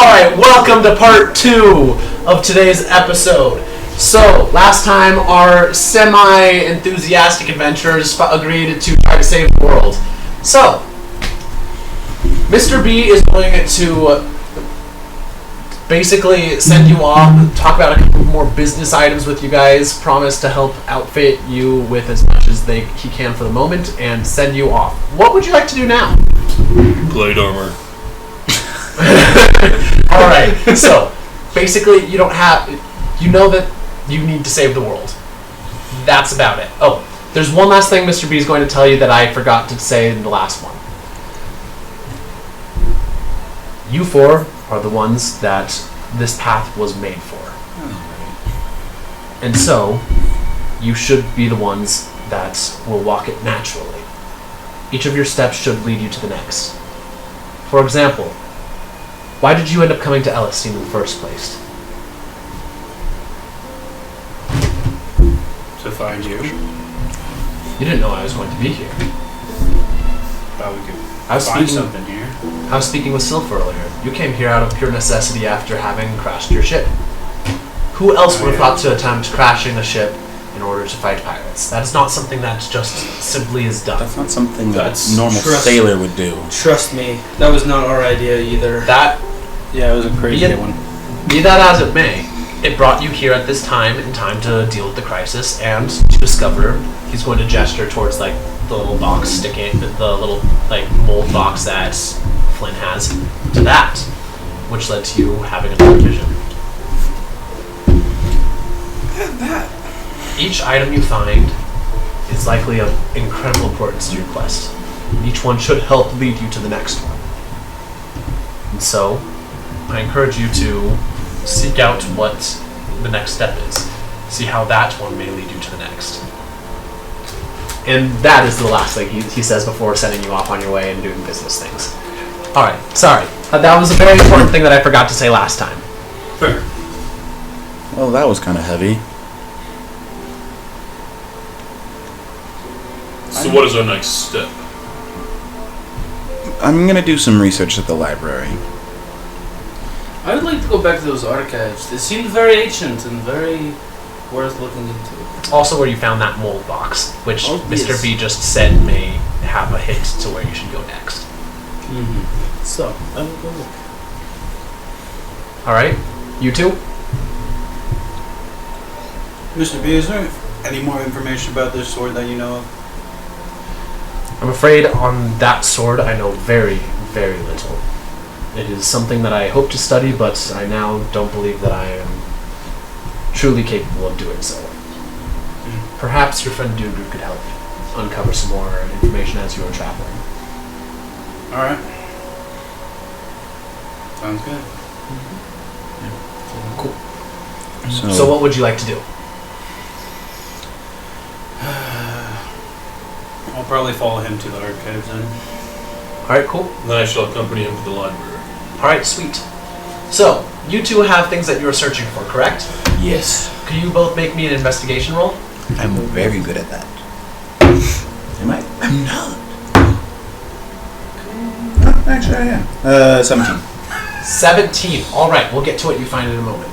Alright, welcome to part 2 of today's episode. So, last time our semi-enthusiastic adventurers agreed to try to save the world. So, Mr. B is going to basically send you off, talk about a couple more business items with you guys, promise to help outfit you with as much as he can for the moment, and send you off. What would you like to do now? Plate armor. Alright, so basically you know that you need to save the world. That's about it. Oh, there's one last thing Mr. B is going to tell you that I forgot to say in the last one. You four are the ones that this path was made for. And so, you should be the ones that will walk it naturally. Each of your steps should lead you to the next. For example, why did you end up coming to Elistine in the first place? To find you. You didn't know I was going to be here. Thought we could I was find speaking- something here. I was speaking with Sylph earlier. You came here out of pure necessity after having crashed your ship. Who else would have thought to attempt crashing a ship in order to fight pirates? That is not something that just simply is done. That's not something that That's a normal sailor would do. Trust me, that was not our idea either. Yeah, it was a crazy one. Be that as it may, it brought you here at this time in time to deal with the crisis and to discover. He's going to gesture towards like the little box sticking, the little like mold box that Flynn has, to that, which led to you having another vision. Each item you find is likely of incredible importance to your quest. Each one should help lead you to the next one. And so, I encourage you to seek out what the next step is. See how that one may lead you to the next. And that is the last thing he says before sending you off on your way and doing business things. Alright, sorry. That was a very important thing that I forgot to say last time. Fair. Well, that was kind of heavy. So what is our next step? I'm going to do some research at the library. I would like to go back to those archives. They seemed very ancient and very worth looking into. Also where you found that mold box, which Oh, Mr. yes. B just said may have a hint to where you should go next. Mm-hmm. So, I will go look. Alright, you two? Mr. B, is there any more information about this sword that you know of? I'm afraid on that sword I know very, very little. It is something that I hope to study, but I now don't believe that I am truly capable of doing so. Perhaps your friend Dugu could help uncover some more information as you are traveling. Alright. Sounds good. Cool. So what would you like to do? I'll probably follow him to the archives then. Alright, cool. Then I shall accompany him to the library. Alright, sweet. So, you two have things that you are searching for, correct? Yes. Could you both make me an investigation roll? I'm very good at that. Am I? I'm not. Oh, actually, I am. 17. 17. Alright, we'll get to what you find in a moment.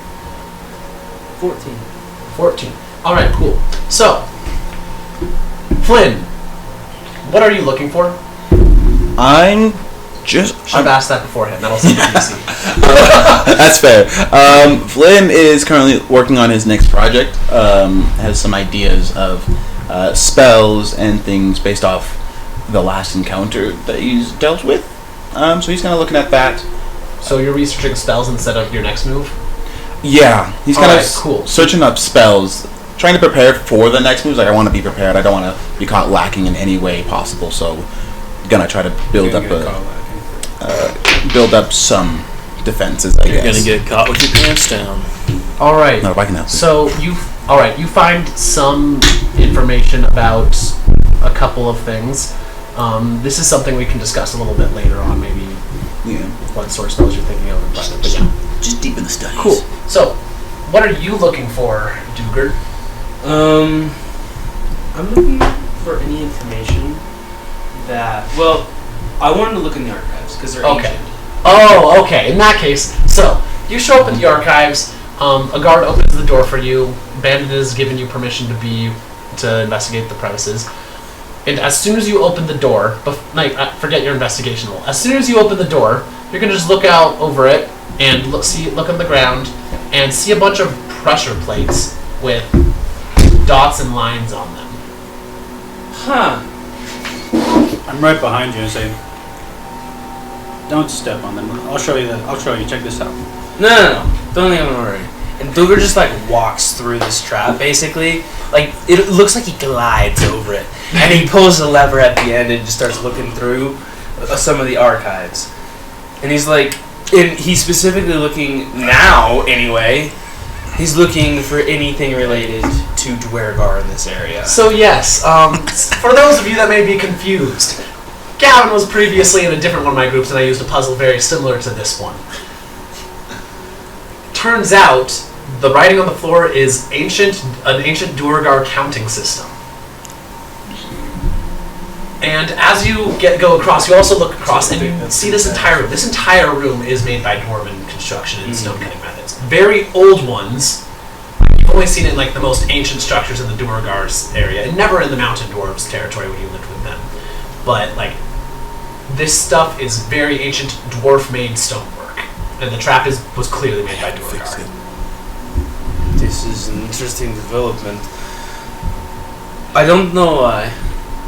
14. 14. Alright, cool. So, Flynn, what are you looking for? I'm just... Should have asked that beforehand. That'll seem easy. That's fair. Flynn is currently working on his next project. Has some ideas of spells and things based off the last encounter that he's dealt with. So he's kind of looking at that. So you're researching spells instead of your next move? Yeah, he's kind Alright, of cool. searching up spells, trying to prepare for the next moves. Like, I want to be prepared. I don't want to be caught lacking in any way possible. So, gonna try to build You're up gonna get caught lacking. build up some defenses. I You're guess. gonna get caught with your pants down. Alright. No, if I can help. So you find some information about a couple of things. This is something we can discuss a little bit later on, maybe Yeah. what sort of spells you're thinking of, but yeah. Just deep in the studies. Cool. So, what are you looking for, Dugard? I'm looking for any information that, well, I wanted to look in the archives because they're Okay. ancient. Oh, okay. In that case, So, you show up at the archives. A guard opens the door for you. Bandit has given you permission to investigate the premises. And as soon as you open the door, forget your investigation roll. As soon as you open the door, you're gonna just look out over it and look on the ground and see a bunch of pressure plates with dots and lines on them. Huh. I'm right behind you and say, don't step on them. I'll show you that. I'll show you. Check this out. No. Don't even worry. And Duger just like walks through this trap, basically. Like, it looks like he glides over it. And he pulls the lever at the end and just starts looking through some of the archives. And he's like, he's specifically looking now, anyway. He's looking for anything related to Dwergar in this area. So yes, for those of you that may be confused, Gavin was previously in a different one of my groups and I used a puzzle very similar to this one. Turns out, the writing on the floor is an ancient Dwergar counting system. And as you go across, you also look across and you see this entire room. This entire room is made by dwarven construction and stone cutting methods. Very old ones. You've only seen it in like the most ancient structures in the Dwergar's area, and never in the Mountain Dwarves territory when you lived with them. But like, this stuff is very ancient dwarf-made stonework, and the trap was clearly made by Dwergar. This is an interesting development. I don't know why,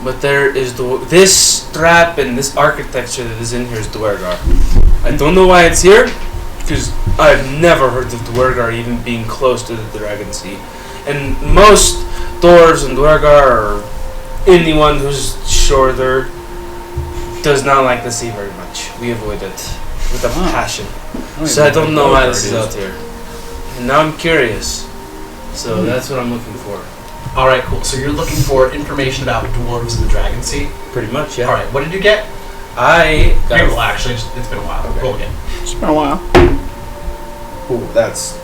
but there is this trap and this architecture that is in here is Dwergar. I don't know why it's here, because I've never heard of Dwergar even being close to the Dragon Sea. And most dwarves and Dwergar, or anyone who's shorter, does not like the sea very much. We avoid it with a passion. So I don't know why this is out here. And now I'm curious. So that's what I'm looking for. Alright, cool. So you're looking for information about dwarves in the Dragon Sea? Pretty much, yeah. Alright, what did you get? I got Well, actually, it's been a while. Okay. Roll again. It's been a while. Ooh, that's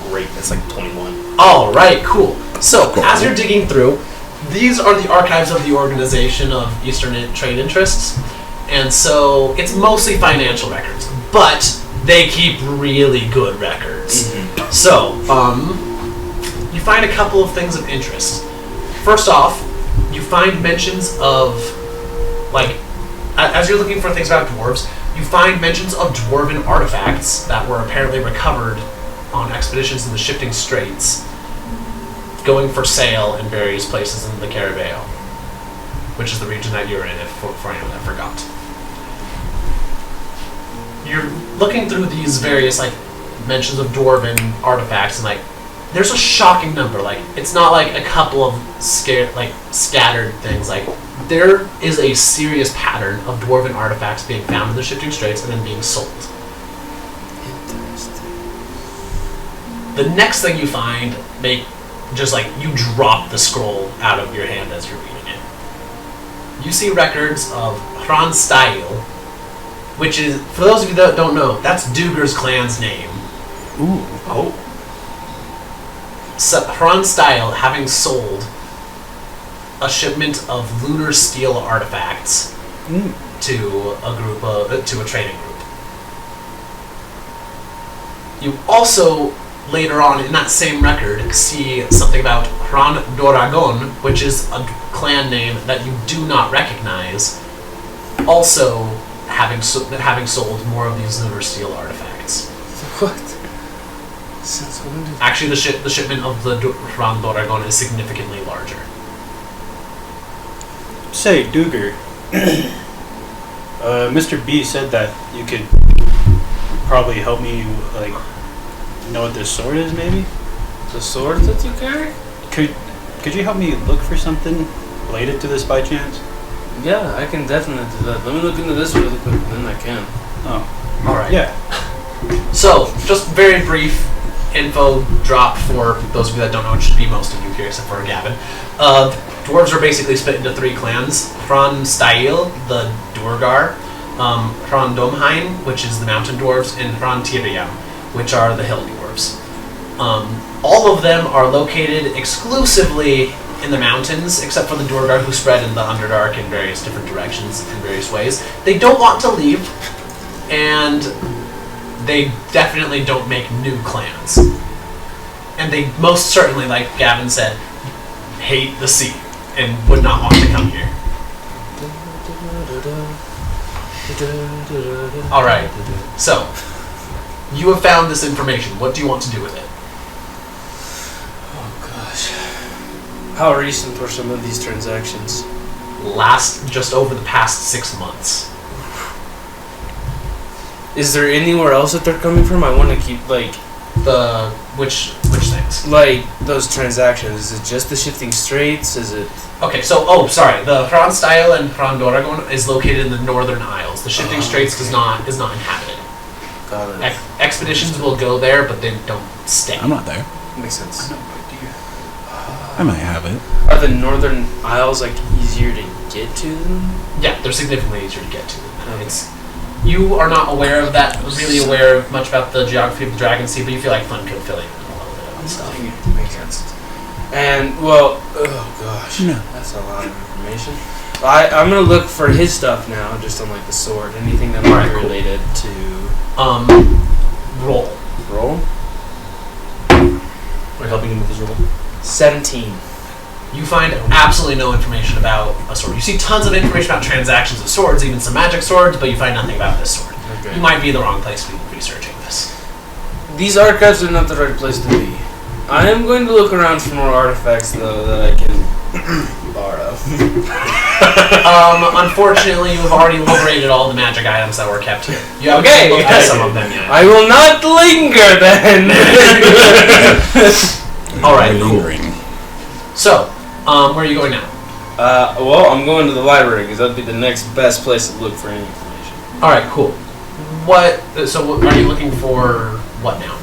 great. That's like 21. Alright, cool. So, as you're digging through, these are the archives of the Organization of Eastern Trade Interests. And so, it's mostly financial records. But they keep really good records. Mm-hmm. So, you find a couple of things of interest. First off, you find mentions of, like, as you're looking for things about dwarves, you find mentions of dwarven artifacts that were apparently recovered on expeditions in the Shifting Straits, going for sale in various places in the Caribbean, which is the region that you're in, for anyone that forgot. You're looking through these various, like, mentions of dwarven artifacts, and, like, there's a shocking number. Like, it's not like a couple of scattered things. Like, there is a serious pattern of dwarven artifacts being found in the Shifting Straits and then being sold. Interesting. The next thing you find, you drop the scroll out of your hand as you're reading it. You see records of Hran Style, which is, for those of you that don't know, that's Duger's clan's name. Ooh. Oh. So, Hran Style having sold a shipment of lunar steel artifacts to a trading group. You also, later on in that same record, see something about Hran Doragon, which is a clan name that you do not recognize, also having sold more of these lunar steel artifacts. What? Since when did... Actually, the shipment of the Hran Doragon is significantly larger. Say, Duger, Mr. B said that you could probably help me, like, know what this sword is, maybe? The sword that you carry? Could you help me look for something related to this by chance? Yeah, I can definitely do that. Let me look into this really quick, and then I can. Oh. Alright. Yeah. So, just very brief info drop for those of you that don't know, it should be most of you here except for Gavin. Dwarves are basically split into three clans. Hran Style, the Dwergar, Hran Domheim, which is the mountain dwarves, and Hran Tiriam, which are the hill dwarves. All of them are located exclusively in the mountains, except for the Dwergar, who spread in the Underdark in various different directions in various ways. They don't want to leave, and they definitely don't make new clans. And they most certainly, like Gavin said, hate the sea and would not want to come here. Alright, so, you have found this information. What do you want to do with it? Oh gosh. How recent were some of these transactions? Just over the past 6 months. Is there anywhere else that they're coming from? I want to keep, like... Which things? Like, those transactions. Is it just the Shifting Straits? Is it... Okay, so, the Hran Style and Hran Doragon is located in the Northern Isles. The Shifting Straits is not inhabited. Got it. Expeditions will go there, but they don't stay. I'm not there. Makes sense. I might have it. Are the Northern Isles, like, easier to get to them? Yeah, they're significantly easier to get to. You are not aware of that, really aware of much about the geography of the Dragon Sea, but you feel like Fun could fill in a little bit of that stuff. Makes sense. And, well, oh gosh, No. that's a lot of information. I'm gonna look for his stuff now, just on like the sword, anything that might be related to... Roll. Roll? Are you helping him with his roll? 17. You find absolutely no information about a sword. You see tons of information about transactions of swords, even some magic swords, but you find nothing about this sword. Okay. You might be the wrong place to be researching this. These archives are not the right place to be. I am going to look around for more artifacts, though, that I can borrow. Unfortunately, you have already liberated all the magic items that were kept here. You haven't Okay. looked at some of them yet. I will not linger, then! Alright, cool. Lingering. So, where are you going now? Well, I'm going to the library, because that'd be the next best place to look for any information. Alright, cool. So are you looking for what now?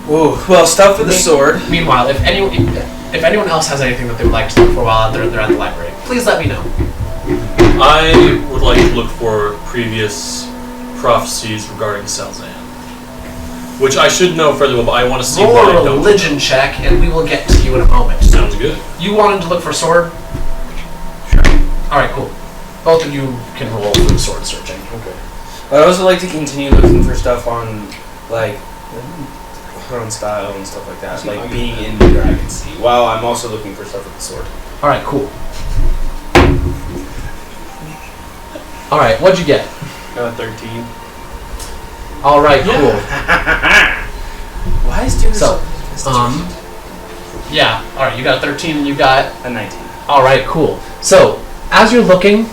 Ooh, well, stuff for the sword. Meanwhile, if anyone else has anything that they would like to look for while they're at the library, please let me know. I would like to look for previous prophecies regarding Salzan. Which I should know fairly well, but I want to see Roll what I a don't religion know. check, and we will get to you in a moment. Sounds good. You wanted to look for a sword? Sure. Alright, cool. Both of you can roll for sword searching. Okay. I'd also like to continue looking for stuff on, like, her own style and stuff like that, like being in the Dragon Sea, while I'm also looking for stuff with the sword. Alright, cool. Alright, what'd you get? 13. Alright, cool. Why is doing So, yeah, alright, you got a 13 and you got... a 19. Alright, cool. So, as you're looking,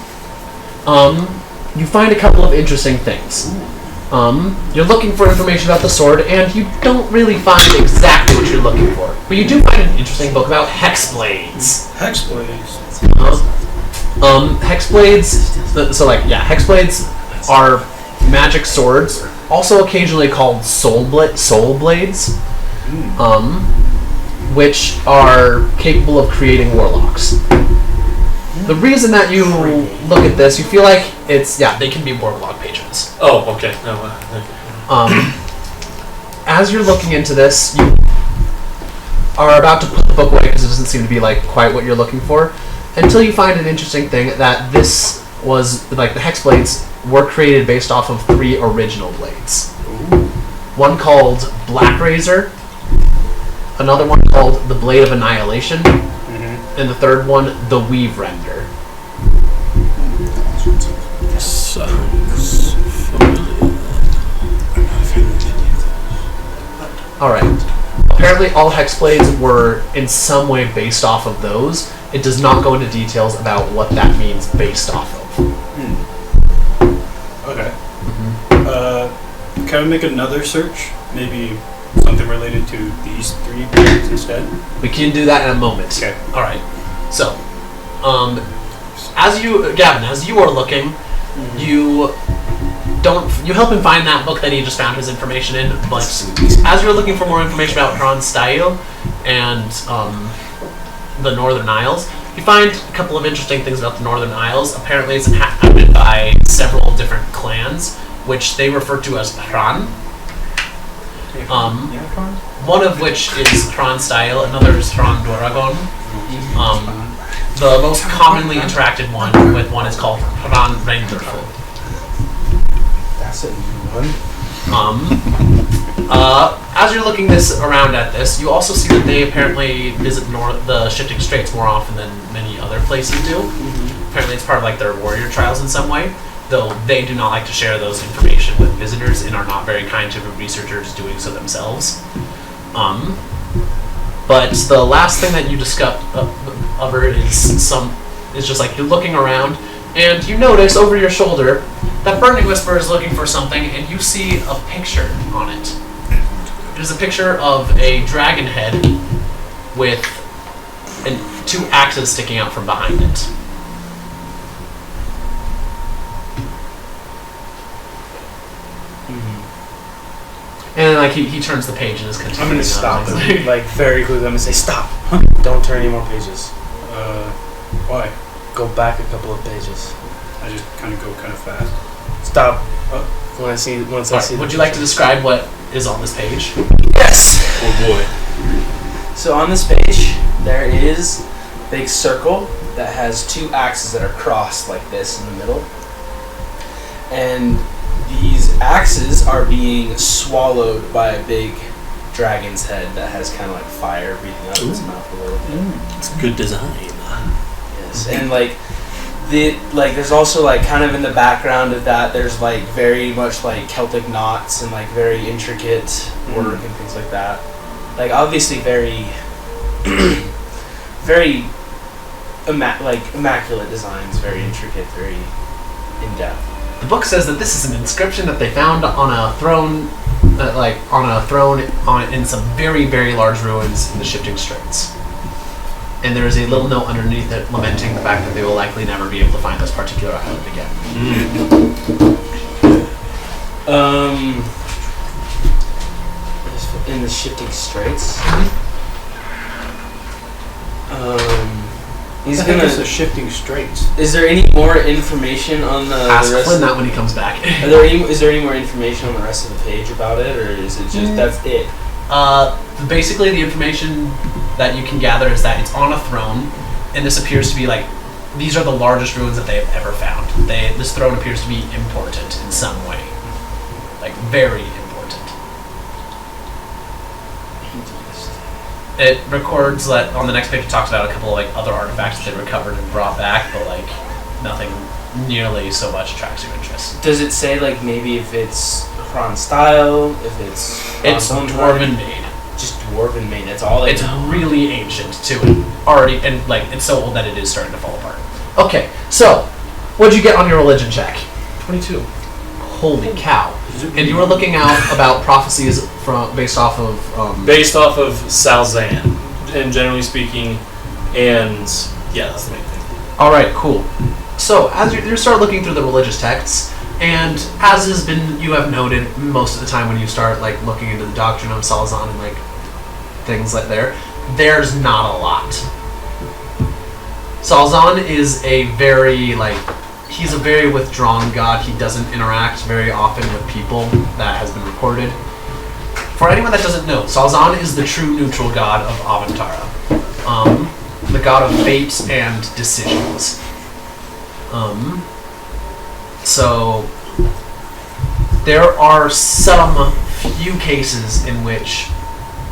you find a couple of interesting things. You're looking for information about the sword, and you don't really find exactly what you're looking for. But you do find an interesting book about hexblades. Hexblades. Hexblades, hexblades are magic swords, also occasionally called soul blades, which are capable of creating warlocks. The reason that you look at this, you feel like they can be warlock patrons. Oh, okay. No, okay. As you're looking into this, you are about to put the book away because it doesn't seem to be like quite what you're looking for, until you find an interesting thing that this was like the hexblades were created based off of 3 original blades. One called Black Razor, another one called the Blade of Annihilation, and the third one, the Weave Render. Sounds familiar. Alright. Apparently all hexblades were in some way based off of those. It does not go into details about what that means based off of. Okay. Can we make another search? Maybe something related to these 3 blades instead? We can do that in a moment. Okay. Alright. So, as you are looking, you help him find that book that he just found his information in, but as you're looking for more information about Hran Style and the Northern Isles, you find a couple of interesting things about the Northern Isles. Apparently it's inhabited by several different clans, which they refer to as Hran. One of which is Hran Style, another is Hran Doragon. The most commonly interacted one is called Hran Renderful. gentlemen. As you're looking this around at this, you also see that they apparently visit the Shifting Straits more often than many other places do. Apparently, it's part of like their warrior trials in some way, though they do not like to share those information with visitors and are not very kind to researchers doing so themselves. But the last thing that you discover is just like you're looking around and you notice over your shoulder that Burning Whisper is looking for something, and you see a picture on it. It is a picture of a dragon head with two axes sticking out from behind it. And like he turns the page and is continuing. I'm gonna stop him, like very quickly. I'm gonna say, stop! Don't turn any more pages. Why? Go back a couple of pages. I just kind of go kind of fast. Stop. Once I see. Would you like to describe what is on this page? Yes. Oh boy. So on this page, there is a big circle that has two axes that are crossed like this in the middle, and these axes are being swallowed by a big dragon's head that has kind of like fire breathing out of its mouth a little bit. It's a good design. Yes, and there's also like kind of in the background of that, there's like very much like Celtic knots and like very intricate work and things like that. Like obviously very, very immaculate designs, very intricate, very in depth. The book says that this is an inscription that they found on a throne, in some very, very large ruins in the Shifting Straits. And there is a little note underneath it lamenting the fact that they will likely never be able to find this particular island again. In the Shifting Straits. He's I think gonna. it's the Shifting Straits. Is there any more information on the Ask rest? Flynn that when he comes back. Is there any more information on the rest of the page about it, or is it just that's it? Basically, the information that you can gather is that it's on a throne, and this appears to be like these are the largest ruins that they have ever found. This throne appears to be important in some way, like very important. It records that on the next page. It talks about a couple of like other artifacts that they recovered and brought back, but like nothing nearly so much attracts your interest. Does it say like maybe if it's Kron style, if it's Dwarven made. Just dwarven made. That's all. It's really ancient too, already, and like it's so old that it is starting to fall apart. Okay, so what'd you get on your religion check? 22. Holy cow! And you were looking out about prophecies based off of Salzan, and generally speaking, and yeah, that's the main thing. All right, cool. So as you start looking through the religious texts, and as has been you have noted most of the time when you start like looking into the doctrine of Salzan and like things like there's not a lot. Salzan is he's a very withdrawn god. He doesn't interact very often with people. That has been recorded. For anyone that doesn't know, Salzan is the true neutral god of Aventara. The god of fate and decisions. So there are some few cases in which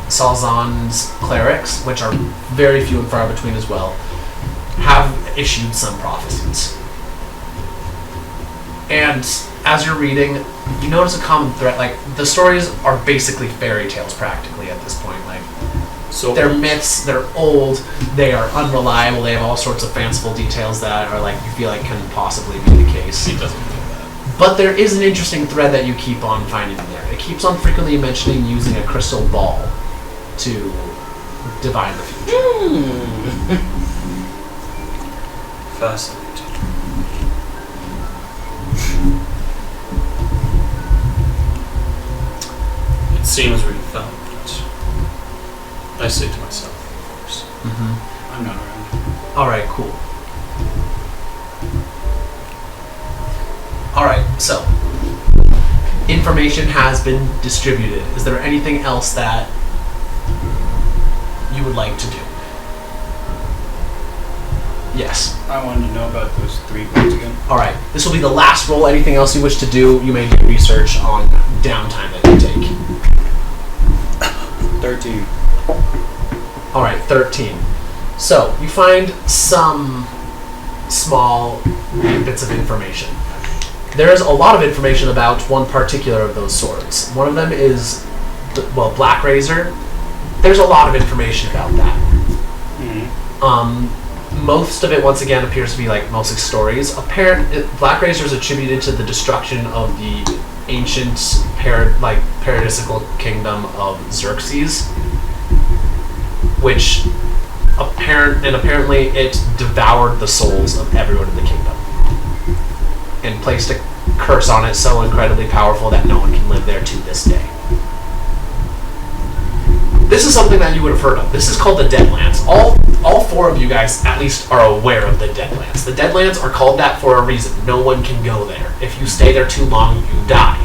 Salzan's clerics, which are very few and far between as well, have issued some prophecies. And as you're reading, you notice a common thread. Like the stories are basically fairy tales practically at this point. Like So they're myths, they're old, they are unreliable, they have all sorts of fanciful details that are like you feel like can possibly be the case. He doesn't do that. But there is an interesting thread that you keep on finding in there. It keeps on frequently mentioning using a crystal ball to divine the future. Fascinating. It seems we found it. I say to myself, of course. I'm not around. Alright, cool. Alright, so information has been distributed. Is there anything else that you would like to do? Yes. I wanted to know about those 3 points again. All right. This will be the last roll. Anything else you wish to do, you may do research on downtime that you take. 13. All right, 13. So you find some small bits of information. There is a lot of information about one particular of those swords. One of them is, Black Razor. There's a lot of information about that. Most of it, once again, appears to be like mostly stories. Black Razor is attributed to the destruction of the ancient paradisical kingdom of Xerxes, which apparently it devoured the souls of everyone in the kingdom and placed a curse on it so incredibly powerful that no one can live there to this day. This is something that you would have heard of. This is called the Deadlands. All 4 of you guys at least are aware of the Deadlands. The Deadlands are called that for a reason. No one can go there. If you stay there too long, you die.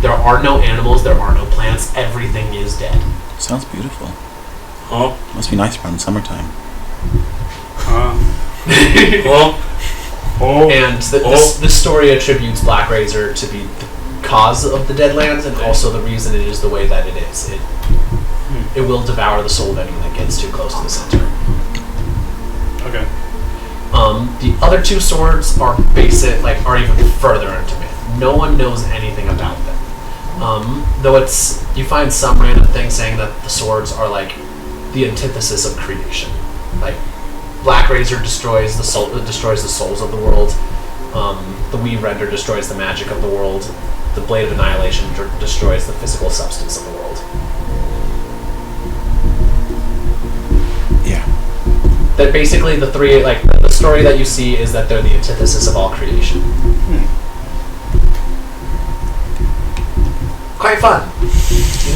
There are no animals, there are no plants, everything is dead. Sounds beautiful. Huh? Must be nice around summertime. And this story attributes Black Razor to be the cause of the Deadlands and also the reason it is the way that it is. It will devour the soul of anyone that gets too close to the center. Okay. The other 2 swords are are even further into myth. No one knows anything about them. Though you find some random thing saying that the swords are like the antithesis of creation. Like Black Razor destroys the souls of the world. The Weave Render destroys the magic of the world. The Blade of Annihilation destroys the physical substance of the world. Yeah. That basically the 3, the story that you see is that they're the antithesis of all creation. Quite fun.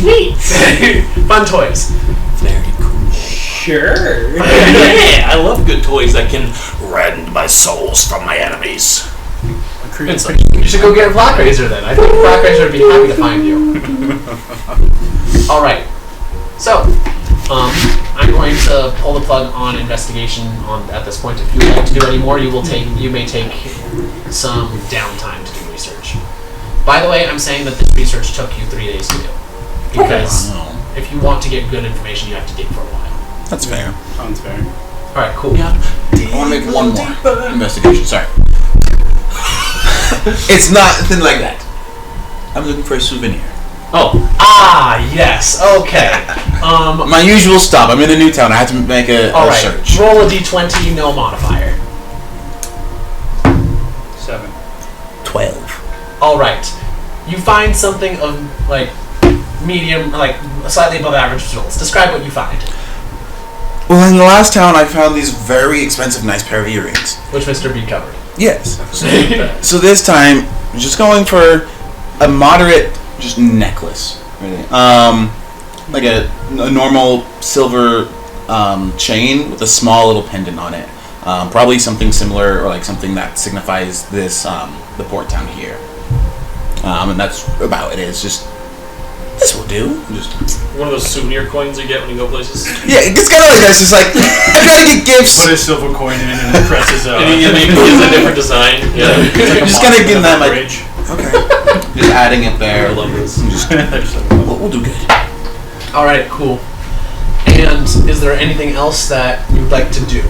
Neat. Fun toys. Very cool. Sure. Yeah, I love good toys that can rend my souls from my enemies. You should go get a Black Razor then. I think Black Razor would be happy to find you. Alright. So, I'm going to pull the plug on investigation at this point. If you would like to do any more, you may take some downtime to do research. By the way, I'm saying that this research took you 3 days to do. Because if you want to get good information, you have to dig for a while. That's fair. Sounds fair. Alright, cool. I want to make one more investigation. Sorry. It's not a thing like that. I'm looking for a souvenir. Yes. Okay. My usual stop. I'm in a new town. I have to make a search. Roll a d20, no modifier. 7. 12. Alright. You find something of, medium, slightly above average results. Describe what you find. Well, in the last town, I found these very expensive, nice pair of earrings. Which Mr. B covered. Yes. So this time, I'm just going for a moderate, just necklace. Really. Like a normal silver chain with a small little pendant on it. Probably something similar, or something that signifies this, the port town here. And that's about it. It's just, this will do. Just one of those souvenir coins you get when you go places. Yeah, it's kind of like that. It's just like, I try to get gifts. Put a silver coin in and presses and he gives a different design. Yeah. Just kind of getting that, bridge. Okay. Just adding it there. I love this. We'll do good. Alright, cool. And is there anything else that you'd like to do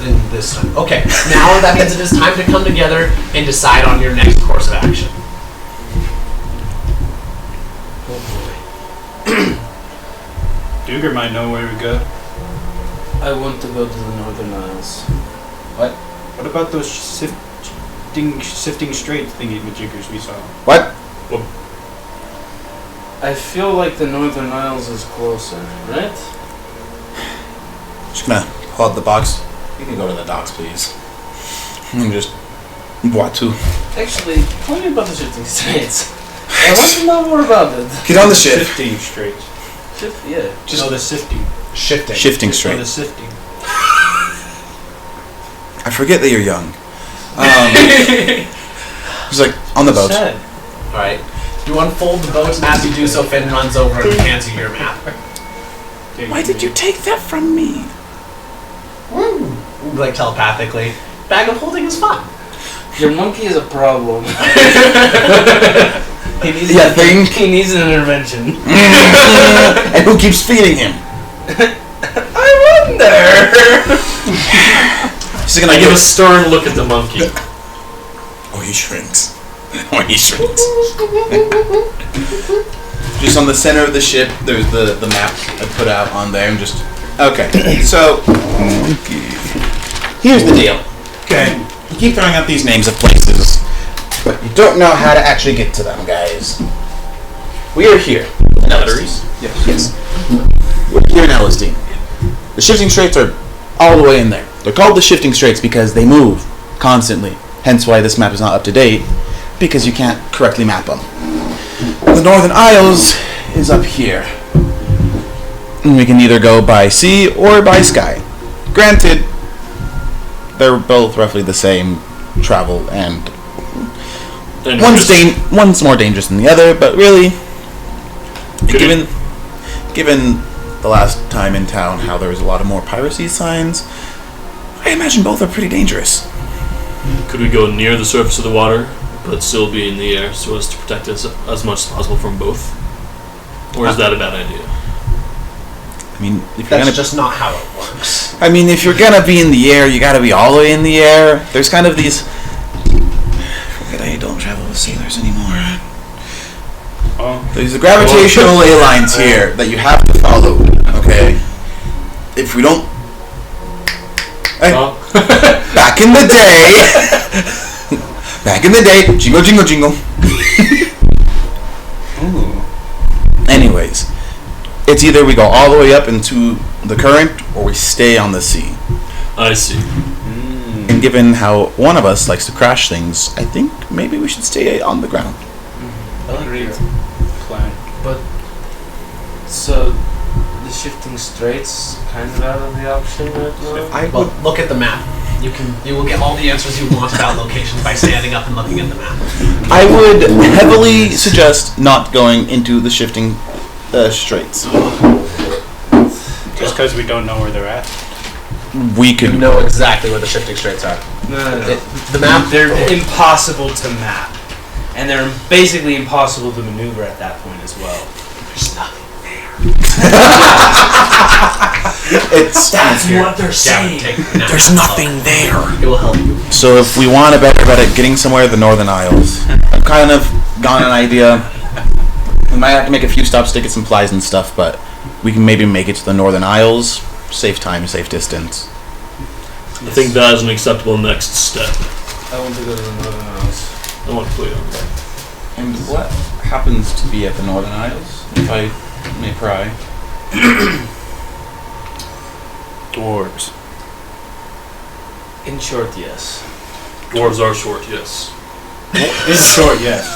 in this time? Okay, now that means it is time to come together and decide on your next course of action. Duger might know where to go. I want to go to the Northern Isles. What about those sifting straight thingy-majiggers we saw? What? I feel like the Northern Isles is closer, right? Just gonna pull out the box. You can go to the docks, please. And just Boitou. Actually, tell me about the shifting straits. I want to know more about it. Get on the ship. Sifting straight. Yeah. Just the sifting. Shifting No, straight. the sifting. I forget that you're young. He's like on the boat. Alright. You unfold the boat, and as you do so, Finn runs over and hands you your map. Why did you take that from me? like telepathically. Bag of holding is fun. Your monkey is a problem. he needs he needs an intervention. And who keeps feeding him? I wonder. She's gonna I give a stern look at the monkey. Or he shrinks. Or he shrinks. Just on the center of the ship, there's the map I put out on there, and just okay. So here's the deal. Okay, you keep throwing out these names of places, but you don't know how to actually get to them, guys. We are here. Batteries? Yes. We're here in Elistine. The shifting straits are all the way in there. They're called the shifting straits because they move constantly. Hence why this map is not up to date, because you can't correctly map them. The Northern Isles is up here. And we can either go by sea or by sky. Granted, they're both roughly the same travel, and one's more dangerous than the other, but really, given the last time in town how there was a lot of more piracy signs, I imagine both are pretty dangerous. Could we go near the surface of the water, but still be in the air so as to protect us as much as possible from both? Or is that a bad idea? I mean, if you're That's just not how it works. I mean, if you're gonna be in the air, you gotta be all the way in the air. There's kind of these. I forget I don't travel with sailors anymore. Oh. There's the gravitational ley lines here that you have to follow. Okay. If we don't. Well, Back in the day. Back in the day. Jingle, jingle, jingle. Ooh. Anyways, it's either we go all the way up into the current or we stay on the sea. I see. And given how one of us likes to crash things, I think maybe we should stay on the ground. Agreed. Plan. But so the shifting straits kind of out of the option right now. Well, look at the map. You will get all the answers you want about locations by standing up and looking at the map. I would heavily suggest not going into the shifting straits. Just because we don't know where they're at. We You could. know exactly where the shifting straits are. No. The map. They're impossible to map, and they're basically impossible to maneuver at that point as well. There's nothing. It's That's what they're saying. there's nothing there. It will help you. So if we want a better bet at getting somewhere, the Northern Isles. I've kind of got an idea. We might have to make a few stops to get supplies and stuff, but we can maybe make it to the Northern Isles. Safe time, safe distance. I think that is an acceptable next step. I want to go to the Northern Isles. I want to play on that. And what happens to be at the Northern Isles, if I may pry? Dwarves. In short, yes. Dwarves are short, yes. In short, yes.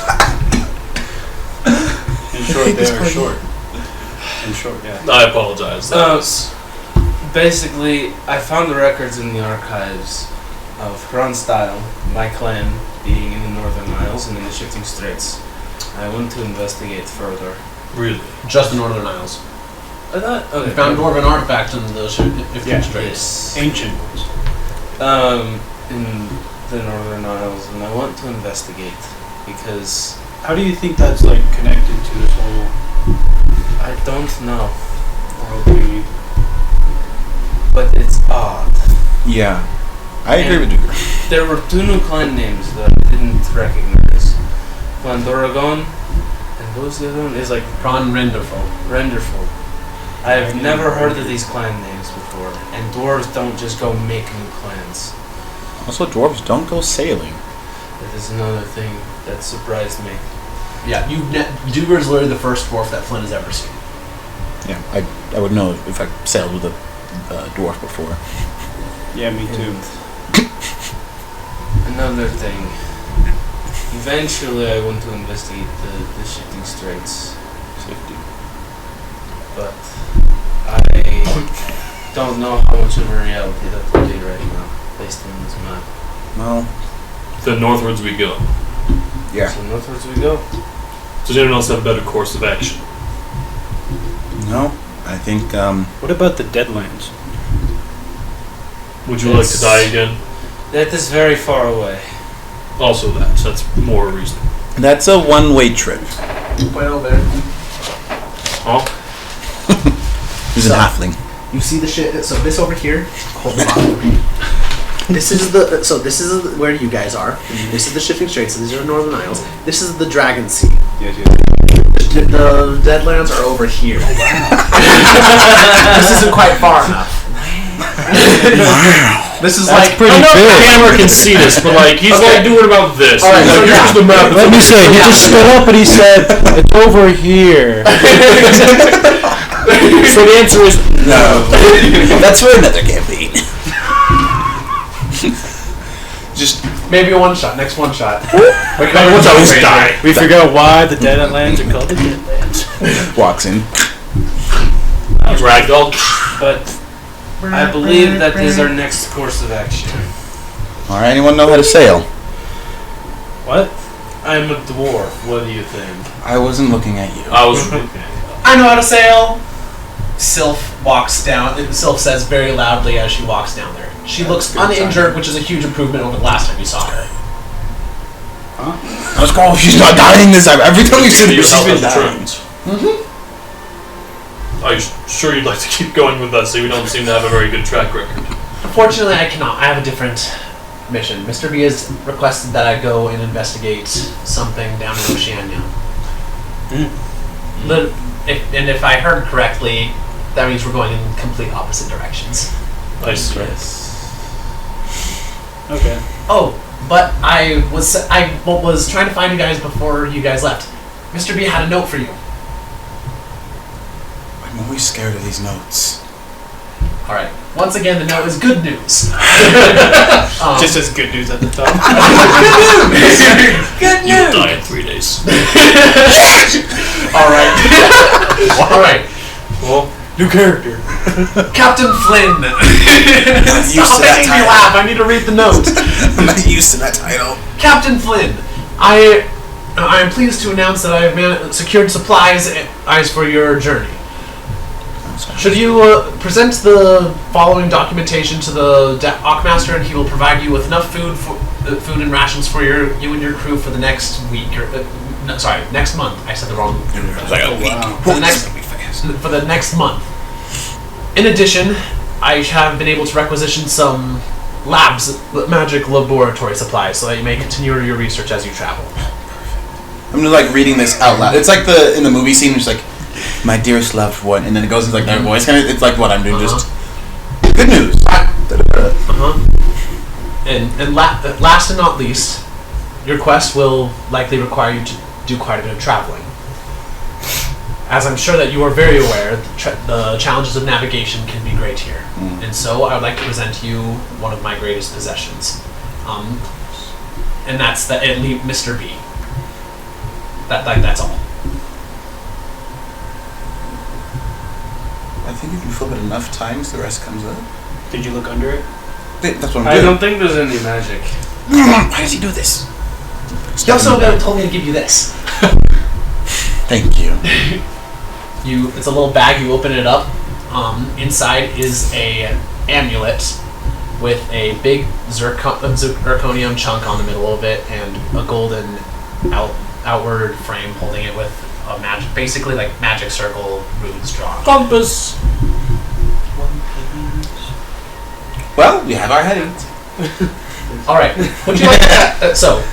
In short, they are short. In short, yeah. I apologize. That was Basically, I found the records in the archives of Ronstyle, my clan, being in the Northern Isles and in the Shifting Straits. I want to investigate further. really. Just the Northern Isles. I thought, okay. We found dwarven artifacts in the shifting Yeah. straits. Yes. Ancient ones. In the Northern Isles, and I want to investigate because How do you think that's like connected to this whole I don't know, world we? but it's odd. Yeah, I agree with you. There were two new clan names that I didn't recognize. Clan Doragon, and what was the other one? It's like Ron Renderful. Renderful. I've never heard of these clan names before, and dwarves don't just go make new clans. Also, dwarves don't go sailing. That is another thing that surprised me. Yeah, Duger is literally the first dwarf that Flynn has ever seen. Yeah, I would know if I sailed with a dwarf before. Yeah, me too. And another thing. Eventually, I want to investigate the shifting straits. Safety. But I don't know how much of a reality that will be right now, based on this map. Well, Then northwards we go. yeah. So northwards we go. Does anyone else have a better course of action? No, I think What about the Deadlands? Would you like to die again? That is very far away. Also that. So that's more reason. That's a one-way trip. Well, there. Oh. He's an halfling. You see the shit. So this over here. Hold on. This is the. So this is where you guys are. This is the Shifting Straits. So these are the Northern Isles. This is the Dragon Sea. Yes. The Deadlands are over here. Oh, wow. This isn't quite far enough. Wow. This is That's like. pretty I know big. the camera can see this, but like he's Okay. like doing about this. All right, He's so like, here's the map. Let me say, he just stood up and he said, "It's over here." So the answer is No. That's for another campaign. Just Maybe a one shot. Next one shot. like once I was die. We figure out why the Deadlands are called the Deadlands. walks in. Ragdoll. But I believe that is our next course of action. All right. Anyone know how to sail? What? I'm a dwarf. What do you think? I wasn't looking at you. I was. I know how to sail. Sylph walks down. Sylph says very loudly as she walks down there. She looks uninjured, which is a huge improvement over the last time you saw her. Let's go. She's not dying this time. Every time we see her, Your she's health been has dying. returned. Are you sure you'd like to keep going with us? So we don't seem to have a very good track record. Unfortunately, I cannot. I have a different mission. Mr. B has requested that I go and investigate something down in Oceania. If I heard correctly, that means we're going in complete opposite directions. I see. Okay. Oh, but I was trying to find you guys before you guys left. Mr. B had a note for you. I'm always scared of these notes. All right. Once again, the note is good news. Just as good news at the top. Good You will news. die in 3 days. All right. All right. Well, New character. Captain Flynn. used Stop to that making me title. laugh. I need to read the note. I'm not used to that title. Captain Flynn, I am pleased to announce that I have secured supplies for your journey. Should you present the following documentation to the Ockmaster, and he will provide you with enough food and rations for you and your crew for the next week, or next month. I said the wrong. Wow. For the next month. In addition, I have been able to requisition some magic laboratory supplies, so that you may continue your research as you travel. I'm just like reading this out loud. It's like in the movie scene, it's like, my dearest loved one, and then it goes into like their voice. Kind of, it's like what I'm doing. Just good news. And last and not least, your quest will likely require you to do quite a bit of traveling. As I'm sure that you are very aware, the challenges of navigation can be great here. And so I would like to present to you one of my greatest possessions. And that's the elite Mr. B. That's all. I think if you flip it enough times, the rest comes up. Did you look under it? That's what I'm I doing. don't think there's any magic. Why does he do this? He also told me to give you this. Thank you. It's a little bag. You open it up. Inside is a amulet with a big zirconium chunk on the middle of it, and a golden outward frame holding it with a basically like magic circle runes drawn. compass. Well, we have our headings. All right. Would you like that?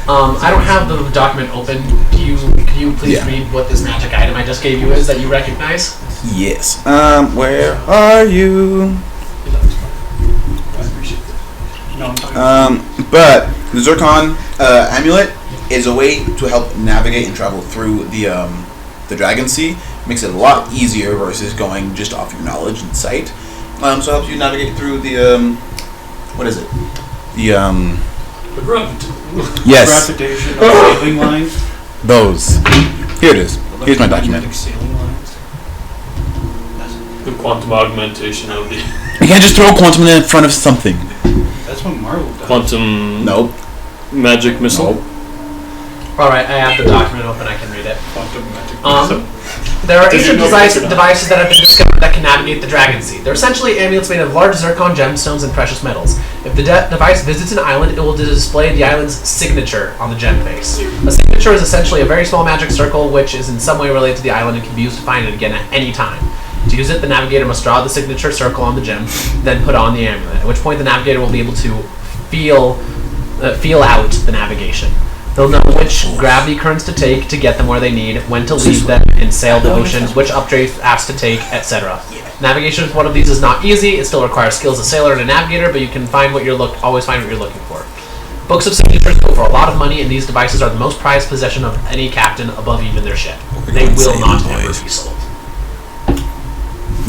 I don't have the document open. Can you please read what this magic item I just gave you is that you recognize? Yes. Where are you? No, I'm talking But the Zircon amulet is a way to help navigate and travel through the Dragon Sea. Makes it a lot easier versus going just off your knowledge and sight. So it helps you navigate through the what is it? The gravity. Yes, gravitation of sailing lines. those. Here it is. Here's my document. Electromagnetic sailing lines. The quantum augmentation of the You can't just throw quantum in front of something. That's what Marvel does. quantum Nope. magic missile. Nope. All right. I have the document open. I can read it. Quantum magic. There are Did you ancient know this or not? devices that have been discovered that can navigate the Dragon Sea. They're essentially amulets made of large zircon gemstones and precious metals. If the device visits an island, it will display the island's signature on the gem face. A signature is essentially a very small magic circle which is in some way related to the island and can be used to find it again at any time. To use it, the navigator must draw the signature circle on the gem, then put on the amulet, at which point the navigator will be able to feel out the navigation. They'll know which gravity currents to take to get them where they need, when to leave them and sail the oceans, which updrafts to take, etc. Navigation with one of these is not easy. It still requires skills as a sailor and a navigator, but you can find always find what you're looking for. Books of signatures go for a lot of money, and these devices are the most prized possession of any captain above even their ship. They will not ever be sold.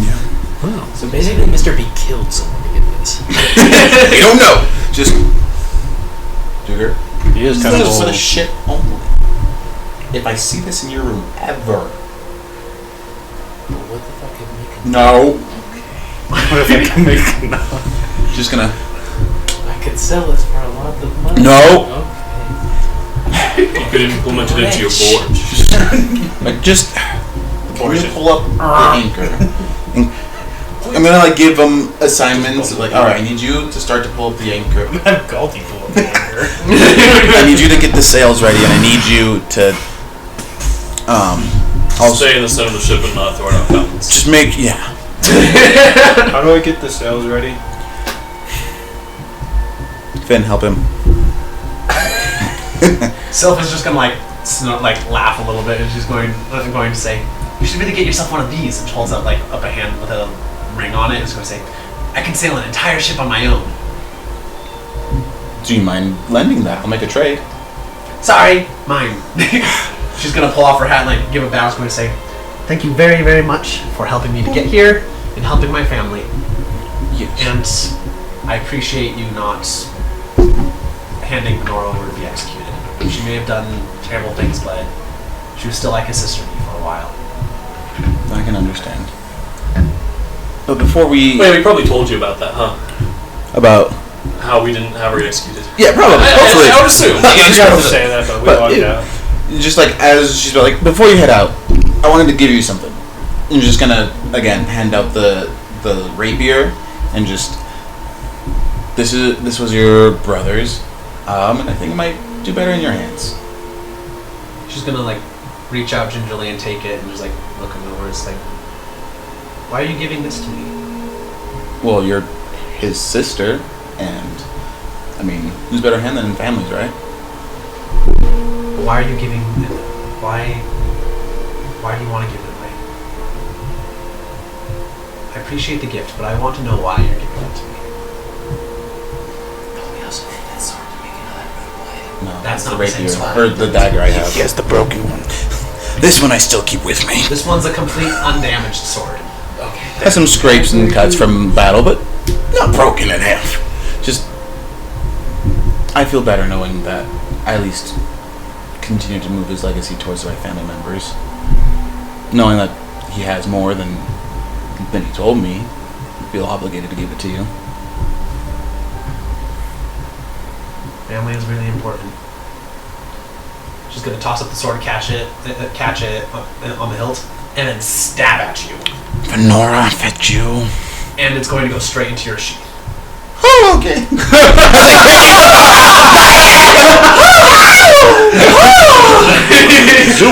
Yeah. Wow. So basically, Mr. B killed someone to get this. I don't know. Just Duger. He is kind of For the old. ship only. If I see this in your room ever, But what the fuck could make him? no. What if I can make it now? Just gonna. I could sell this for a lot of money. No. Okay. You could implement it into your forge. Like just. Can you Portion. pull up the anchor? And I'm gonna like give them assignments. Like, all right, I need you to start to pull up the anchor. I'm Galty full of anger. I need you to get the sails ready, and I need you to. I'll stay in the center of the ship and not throw it out fountains. Just make How do I get the sails ready? Finn help him. Sylph is just gonna laugh a little bit, and she's going to say, "You should really get yourself one of these." And she holds up a hand with a ring on it. And she's going to say, "I can sail an entire ship on my own." Do you mind lending that? I'll make a trade. Sorry, mine. She's gonna pull off her hat and give a bow. She's going to say, "Thank you very, very much for helping me to get here and helping my family. Yes. And I appreciate you not handing Nora over to be executed. She may have done terrible things, but she was still like a sister to me for a while." I can understand. But before we Wait, we probably told you about that, huh? about How we didn't have her executed. yeah, probably. I would assume. I was going to say that, but we But logged it- out. Just like as she's like, before you head out, I wanted to give you something. And you're just gonna again hand out the rapier and just this was your brother's, and I think it might do better in your hands. She's gonna reach out gingerly and take it and just look him over. It's like, "Why are you giving this to me?" Well, you're his sister, and I mean, who's better hand than in families, right? Why are you giving it? Why do you want to give it away? I appreciate the gift, but I want to know why you're giving it to me. We also need that sword to make another blade. No, That's the not the same rapier sword. or the dagger I have. Yes, the broken one. This one I still keep with me. This one's a complete undamaged sword. Okay. Has some scrapes and cuts from battle, but not broken in half. Just, I feel better knowing that I at least continue to move his legacy towards my family members. Knowing that he has more than he told me, I feel obligated to give it to you. Family is really important. She's gonna toss up the sword, catch it on the hilt, and then stab at you. Venora, fetch you. And it's going to go straight into your sheath. Oh, okay.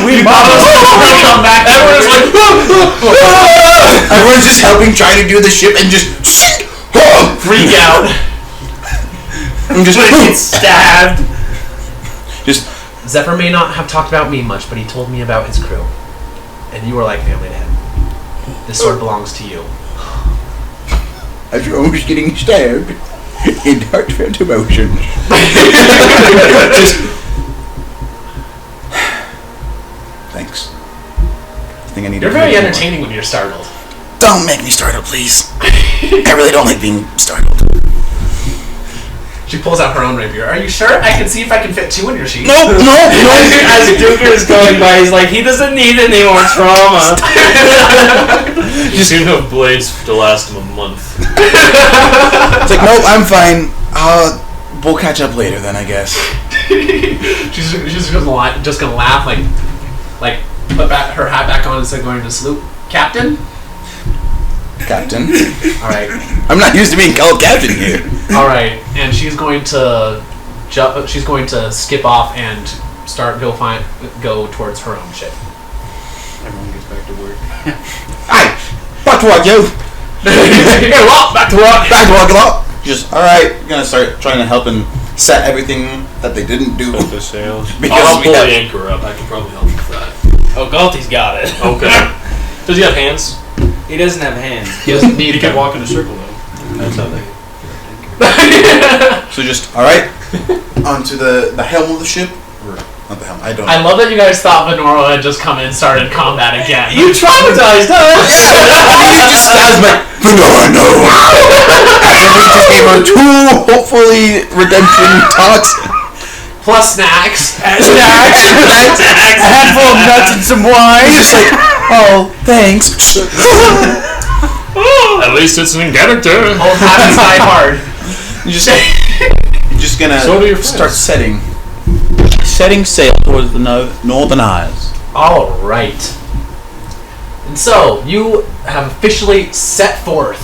Come back. Everyone's like, Everyone's just helping, trying to do the ship, and just freak out. I'm just Stabbed. just Zephyr may not have talked about me much, but he told me about his crew. And you were like family to him. This sword belongs to you. after almost getting stabbed in heartfelt emotion. Thanks. I think I need You're to very drink more. entertaining when you're startled. Don't make me startled, please. I really don't like being startled. She pulls out her own rapier. Are you sure? I can see if I can fit two in your sheath. No. As Duker is going by, he's like, he doesn't need any more trauma. you seem to have blades to last him a month. It's like, nope, I'm fine. We'll catch up later then, I guess. She's just gonna laugh, like put back her hat back on and start going to salute. Captain? Captain. Alright. I'm not used to being called captain here. Alright. And she's going to she's going to skip off and go towards her own ship. Everyone gets back to work. Aye! Back to work, yo! Back to work! Back to work a lot! Just, alright, we're gonna start trying to help and set everything that they didn't do. Set the sails. I'll pull the anchor up. I can probably help with that. Oh, Galti's got it. Okay. Does he have hands? He doesn't have hands. He doesn't need You can them. walk in a circle though. That's how they. So just, alright, onto the helm of the ship. Or, not the helm, I don't know. I love that you guys thought Venoro had just come in and started combat again. You traumatized us! He just stabs me. No. And then we just gave her 2, hopefully, redemption talks. Plus snacks. Snacks. A handful of nuts and some wine. Just like, oh, thanks. At least it's in character. Hold happy side hard. You're just gonna So do your start friends. setting sail towards the Northern Isles. All right. And so you have officially set forth.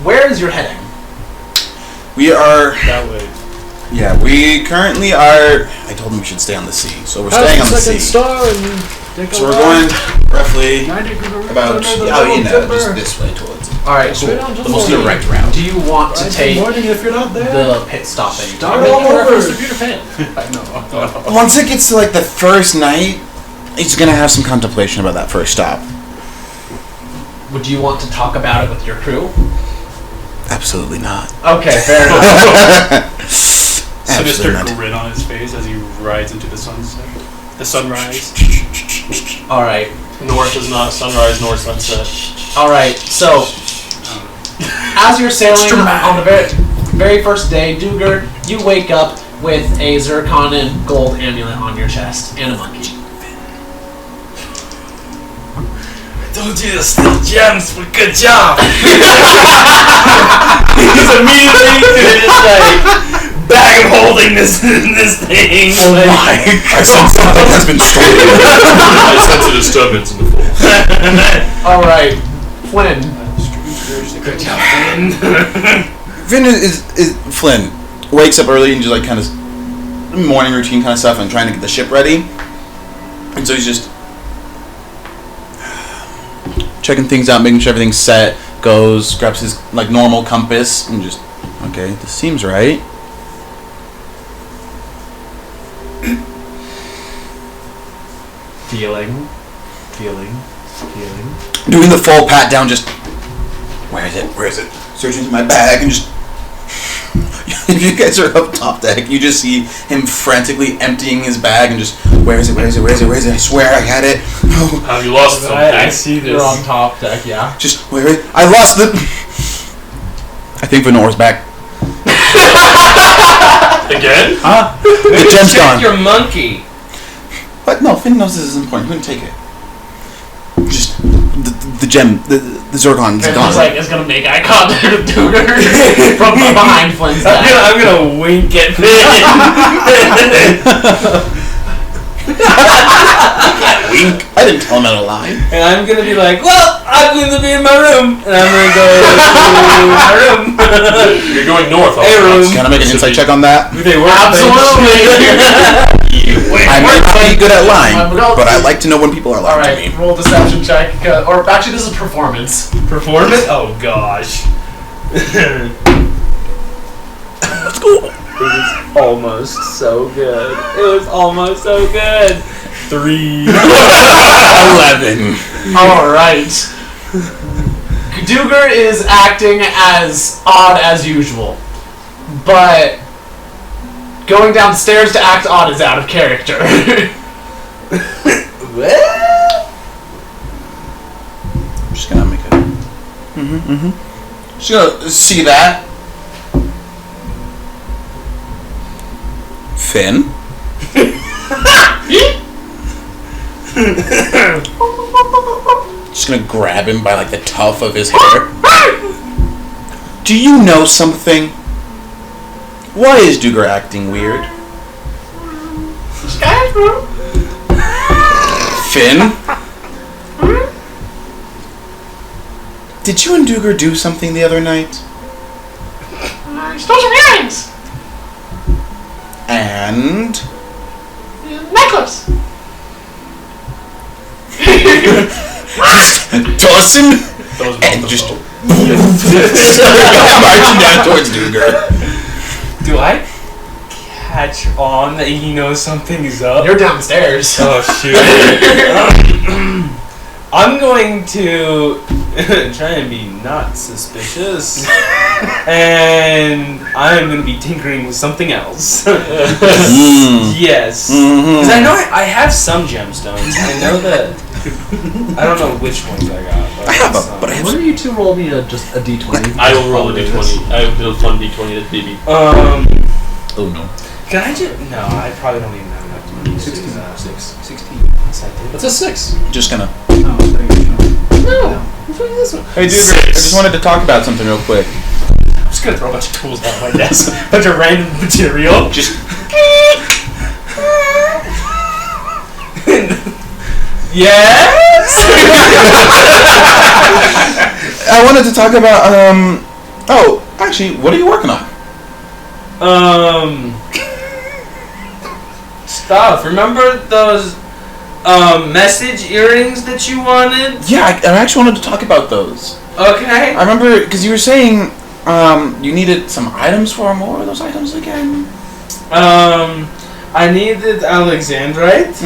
Where is your heading? We are, That way. yeah, we currently are. I told them we should stay on the sea, so we're staying on the sea. Star and So we're going roughly about just this way towards it. All right. Straight Cool. on to The most the direct route. Do you want to take morning if you're not there. the pit stop that you Start took? all over. Reference to Peter Pan. I know. Once it gets to like the first night, it's gonna have some contemplation about that first stop. Would you want to talk about it with your crew? Absolutely not. Okay, fair enough. Sinister Absolutely not. grin on his face as he rides into the sunset. The sunrise. All right. North is not sunrise nor sunset. All right. So, as you're sailing on the very first day, Duger, you wake up with a zircon and gold amulet on your chest and a monkey. Told you to steal gems, but good job! He's immediately Just like, bag of holding this thing. Oh my! I sense something has been stolen. I sense a disturbance in the force. All right, Flynn. Good job, Finn. Finn is Flynn wakes up early and just like kind of morning routine kind of stuff and trying to get the ship ready, and so he's just checking things out, making sure everything's set. Goes, grabs his like normal compass and just okay, this seems right. Feeling. Doing the full pat down, just where is it? Searching through my bag and just. If you guys are up top deck, you just see him frantically emptying his bag and just where is it? I swear I had it. Oh, Have you lost something? I see You're this. on top deck, yeah. just where is? I lost the. I think Venora's back. Again? Huh? The gem's Check gone. your monkey. What? No, Finn knows this is important. He wouldn't take it. Just the gem, the zircon is Finn gone. looks like it's gonna make eye contact with Duger from behind Flynn's back. I'm gonna wink at Finn. Wink. I didn't tell him out of line. And I'm gonna be like, well, I'm gonna be in my room. And I'm gonna go to my room. You're going north. Hey, room. Can I make an insight check on that? They were Absolutely. I might not be good at lying, but I like to know when people are All lying to right, me. roll deception check, or actually, this is performance. Performance? Oh gosh. Let's go. It was almost so good. It was almost so good. 3. 11. All right. Duger is acting as odd as usual, but going downstairs to act odd is out of character. I'm just gonna make it. Just gonna see that. Finn. Just gonna grab him by like the tuft of his hair. Do you know something? Why is Duger acting weird? Finn? Did you and Duger do something the other night? I stole some earrings. And... Necklace. Toss him Those and both just of marching down towards Duger. Do I catch on that he knows something is up? You're downstairs. Oh shoot. I'm going to try and be not suspicious. And I'm going to be tinkering with something else. Yes. Because I know I have some gemstones. I know that. I don't know which ones I got. But I have some. a, but I have Why don't you two roll me just a d20? I will roll a d20. I will do a fun d20 as BB. Oh no. Can I just? No, I probably don't even have enough to use 16. 16. Yes, I do. That's a 6. Just gonna. No, No. Which one is this one? Hey Duger, I just wanted to talk about something real quick. I'm just gonna throw a bunch of tools out my desk. A bunch of random material. Just Yes. I wanted to talk about oh, actually, what are you working on? Stuff. Remember those message earrings that you wanted? Yeah, I actually wanted to talk about those. Okay. I remember because you were saying you needed some items for them. What were those items again? I needed Alexandrite.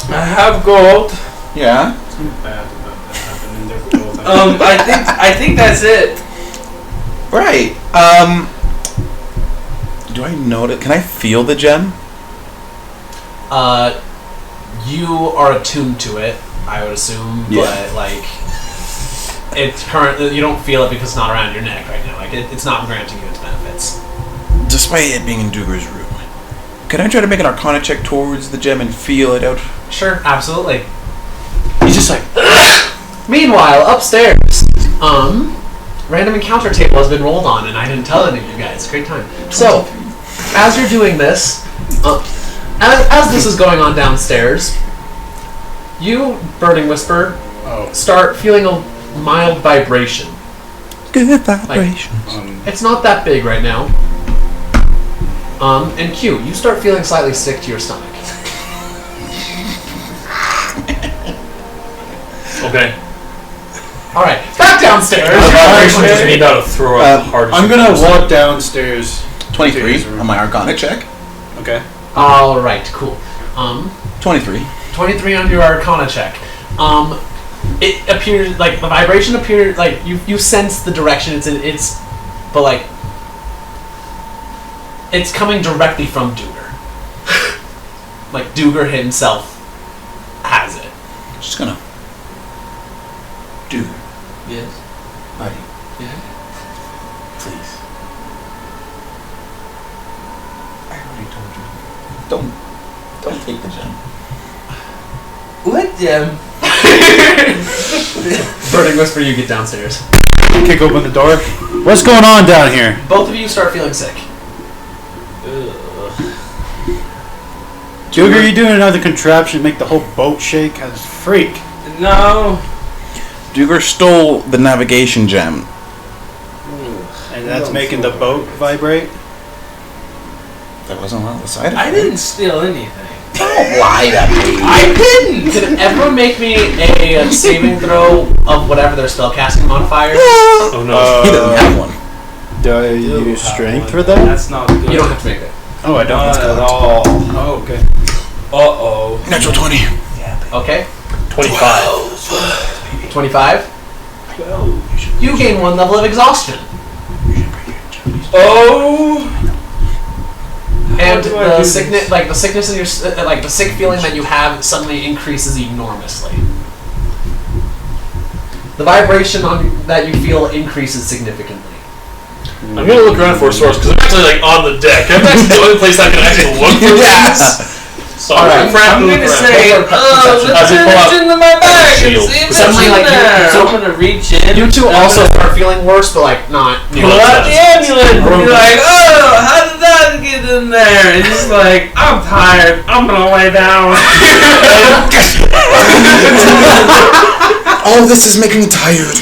I have gold. Yeah. Something bad about that happened in there. I think that's it. Right. Do I know it? Can I feel the gem? You are attuned to it, I would assume, Yeah. but like, it's currently you don't feel it because it's not around your neck right now. Like it's not granting you its benefits. Despite it being in Duger's room, can I try to make an Arcana check towards the gem and feel it out? Sure, absolutely. He's just like, Meanwhile, upstairs, random encounter table has been rolled on, and I didn't tell any of you guys. Great time. So, as you're doing this, as this is going on downstairs, you, Burning Whisper, start feeling a mild vibration. good vibrations. It's not that big right now. And Q, you start feeling slightly sick to your stomach. Okay. Alright, back downstairs. I need to throw up the hardest. I'm gonna walk downstairs. 23 on my Arcana check. Okay. Alright, cool. 23. 23 on your Arcana check. It appears like the vibration appears like you sense the direction it's in. But like it's coming directly from Duger. Like Duger himself has it. Just gonna. Duger, Yes. buddy, Yeah. please. I already told you. Don't take the gem. What gem? Burning Whisper, you get downstairs. Kick open the door. What's going on down here? Both of you start feeling sick. Duger, you doing another contraption to make the whole boat shake? That's freak. No. Duger stole the navigation gem. And that's making the boat vibrate? That wasn't allowed to side I didn't steal anything. Don't lie to me. I didn't. Could everyone make me a saving throw of whatever their spellcasting modifiers? Oh no. He doesn't have one. Do I use strength for that? That's not good. You don't have to make it. Oh, I don't. Not That's at correct. all. Oh, okay. Uh-oh. Natural 20. Okay. 25. 25. You gain 1 level of exhaustion. Oh. And do I the do sickness, this? like the sickness in your, like the sick feeling that you have suddenly increases enormously. The vibration that you feel increases significantly. I'm gonna look around for a source because I'm actually like on the deck. I'm actually the only place I can actually look for things. So Alright, I'm gonna say, Perception. let's As you pull reach out into my bag and shield. see if it's Suddenly, in like, there. so- I'm gonna reach in. You two I'm also gonna start feeling worse, but like not. You pull know, out the amulet and be like, oh, how did not get in there. And he's like, I'm tired. I'm gonna lay down. All this is making me tired.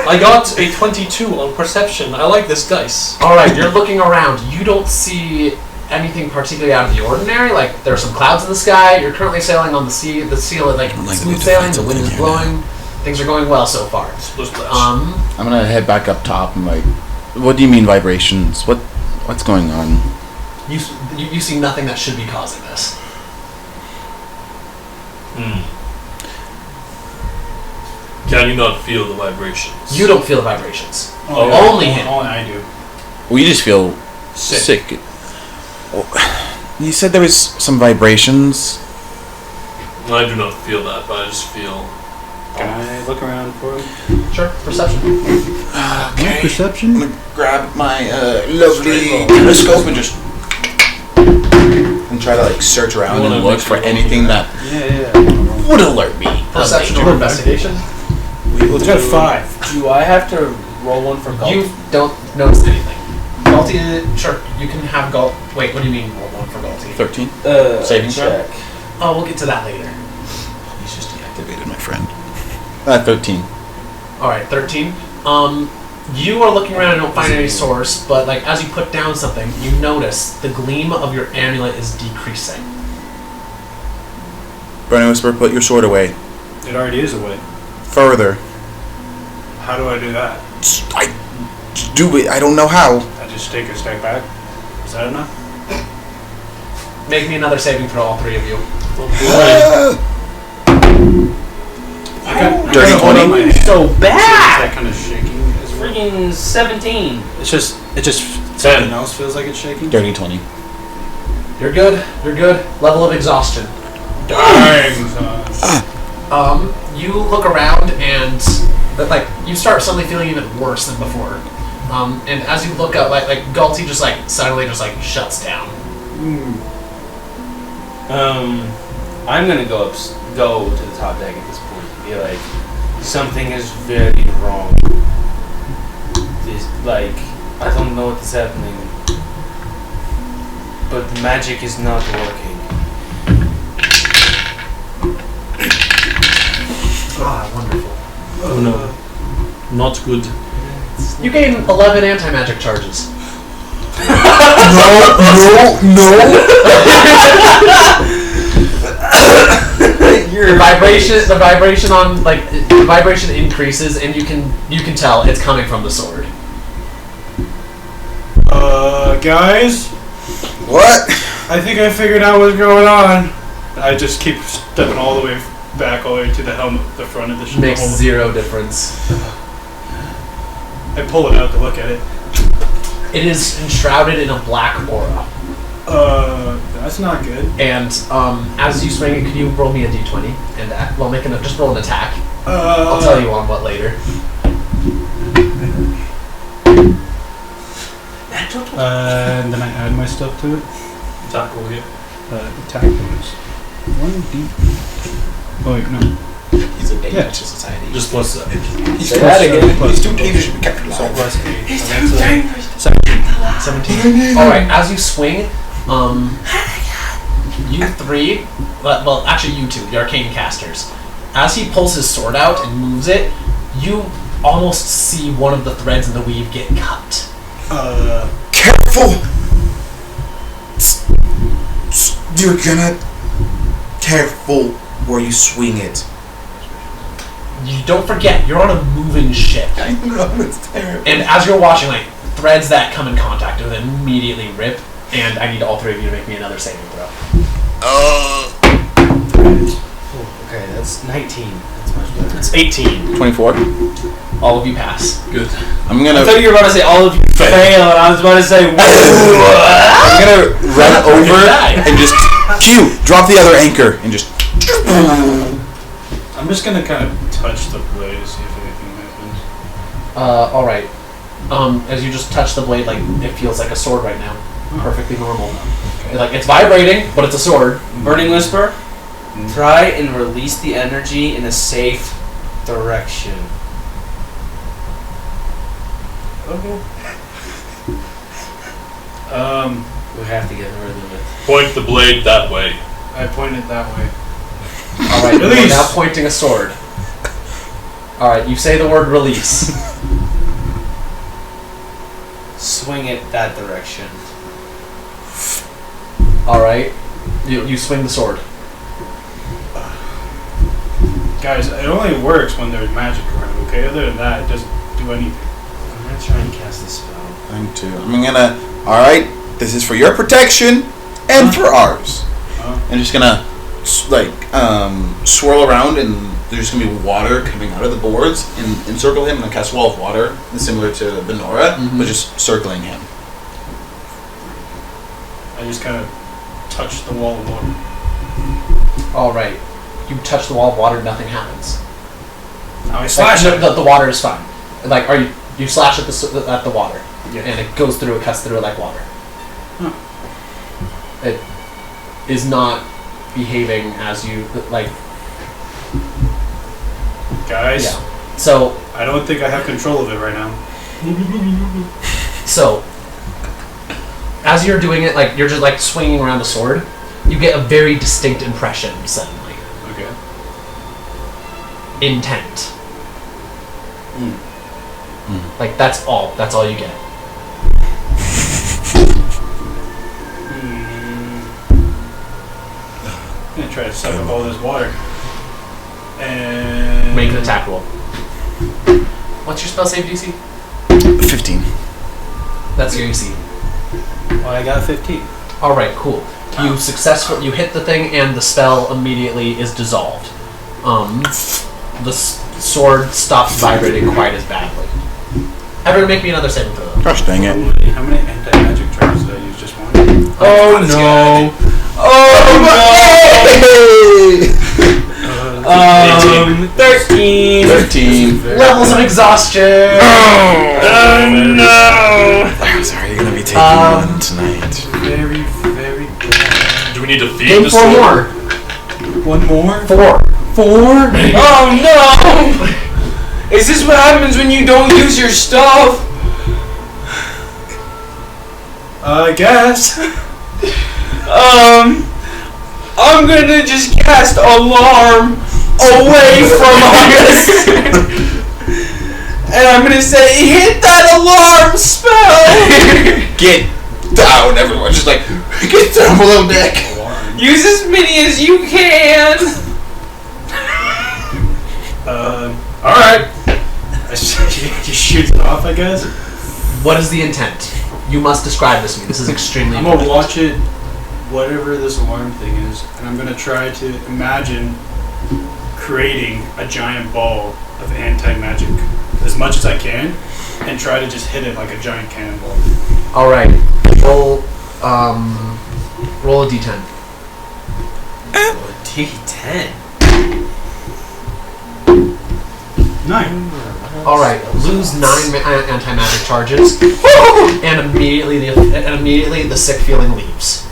I got a 22 on perception. I like this dice. Alright, you're looking around. You don't see anything particularly out of the ordinary. Like, there are some clouds in the sky. You're currently sailing on the sea. The sea is like smooth sailing. The wind is blowing. Things are going well so far. I'm gonna head back up top and like, what do you mean vibrations? What's going on? You see nothing that should be causing this. Can you not feel the vibrations? You don't feel the vibrations. Oh, Only him. Only I do. We just feel sick. You said there was some vibrations. I do not feel that, but I just feel... Can I look around for him? Sure, perception. Okay. Perception? I'm gonna grab my lovely telescope and just try to like search around You wanna and look make for sure anything that Yeah. would alert me. of Perception danger. or investigation? We'll try 5. Do I have to roll one for golf? You don't notice anything. Galti, sure, you can have Galt. Wait, what do you mean roll one for Galti? 13. Saving throw? Oh, we'll get to that later. He's just deactivated, my friend. 13. Alright, 13. You are looking around and don't find any source, but like as you put down something, you notice the gleam of your amulet is decreasing. Burning Whisper, put your sword away. It already is away. Further. How do I do that? I do it. I don't know how. I just take a step back. Is that enough? Make me another saving throw, all three of you. Dirty 20. So Is bad. that kind of shaking as well? Freaking 17. It just something else feels like it's shaking. Dirty 20. You're good. You're good. Level of exhaustion. Dang. You look around and like you start suddenly feeling even worse than before. And as you look up, like Galti just like suddenly just like shuts down. I'm gonna go to the top deck at this point and be like, something is very wrong. This, like, I don't know what is happening, but the magic is not working. Ah, wonderful. Oh no. Not good. You gain 11 anti-magic charges. The vibration on like the vibration increases, and you can tell it's coming from the sword. Guys, What? I think I figured out what's going on. I just keep stepping all the way back, all the way to the helmet, the front of the ship. Makes zero difference. I pull it out to look at it. It is enshrouded in a black aura. That's not good. And as you swing it, could you roll me a d20 and just roll an attack? I'll tell you on what later. And then I add my stuff to it. Attack roll here. Attack bonus. 1d. Oh wait, no. He's a danger to society. Just plus that. He's Say that again. He's too dangerous to be kept So alive. plus 8. He's too dangerous. 17. Alright, as you swing, you three, well, actually you two, the arcane casters, as he pulls his sword out and moves it, you almost see one of the threads in the weave get cut. Careful! You're gonna... Careful where you swing it. You don't forget, you're on a moving ship. I know, it's terrible. And as you're watching, like, threads that come in contact with it immediately rip, and I need all three of you to make me another saving throw. Okay, that's 19. That's much better. It's 18. 24. All of you pass. Good. I'm I gonna thought you were about to say all of you fail, and I was about to say, I'm gonna run over and just drop the other anchor and just. I'm just gonna kind of touch the blade to see if anything happens. Alright. As you just touch the blade, like, it feels like a sword right now. Perfectly normal. Like, it's vibrating, but it's a sword. Burning Whisper, try and release the energy in a safe direction. Okay. We have to get rid of it. Point the blade that way. I pointed that way. Alright, you're Release. now pointing a sword. Alright, you say the word release. Swing it that direction. Alright, you swing the sword. Guys, it only works when there's magic around, okay? Other than that, it doesn't do anything. I'm gonna try and cast a spell. I'm too. I'm gonna. Alright, this is for your protection and for ours. And just gonna swirl around, and there's gonna be water coming out of the boards and encircle him. And cast wall of water, similar to Benora, but just circling him. I just kind of touched the wall of water. Alright, you touch the wall of water, nothing happens. Now I slash Like, it. the water is fine. Like, you slash at the water, Yeah. and it goes through, it cuts through it like water. Huh. It is not behaving as you like. Guys, Yeah. So I don't think I have control of it right now. So, as you're doing it, like you're just like swinging around the sword, you get a very distinct impression suddenly. Okay. Intent. Like that's all you get. I'm gonna try to suck up all this water. And Make an attack roll. What's your spell save DC? 15. That's your AC. Well, I got 15. All right, cool. You hit the thing, and the spell immediately is dissolved. The sword stops vibrating quite as badly. Everyone, make me another saving throw. Gosh dang it. How many anti-magic charges did I use? Just one? Oh no! Oh no! 13. 13. Levels of exhaustion. No! I'm sorry, you're gonna be taking one tonight. Very, very bad. Do we need to feed Game the 4 sword? more. One more? 4. Oh no! Is this what happens when you don't use your stuff? I guess. I'm gonna just cast alarm away from us. And I'm gonna say, hit that alarm spell! Get down, everyone. Just like, get down below deck. Use as many as you can! Alright. Just shoot it off, I guess. What is the intent? You must describe this to me. This is extremely I'm important. gonna watch it, whatever this alarm thing is, and I'm gonna try to imagine creating a giant ball of anti-magic as much as I can, and try to just hit it like a giant cannonball. All right. Roll a d10. D10. 9. All right. Lose 9 anti-magic charges, and immediately the sick feeling leaves.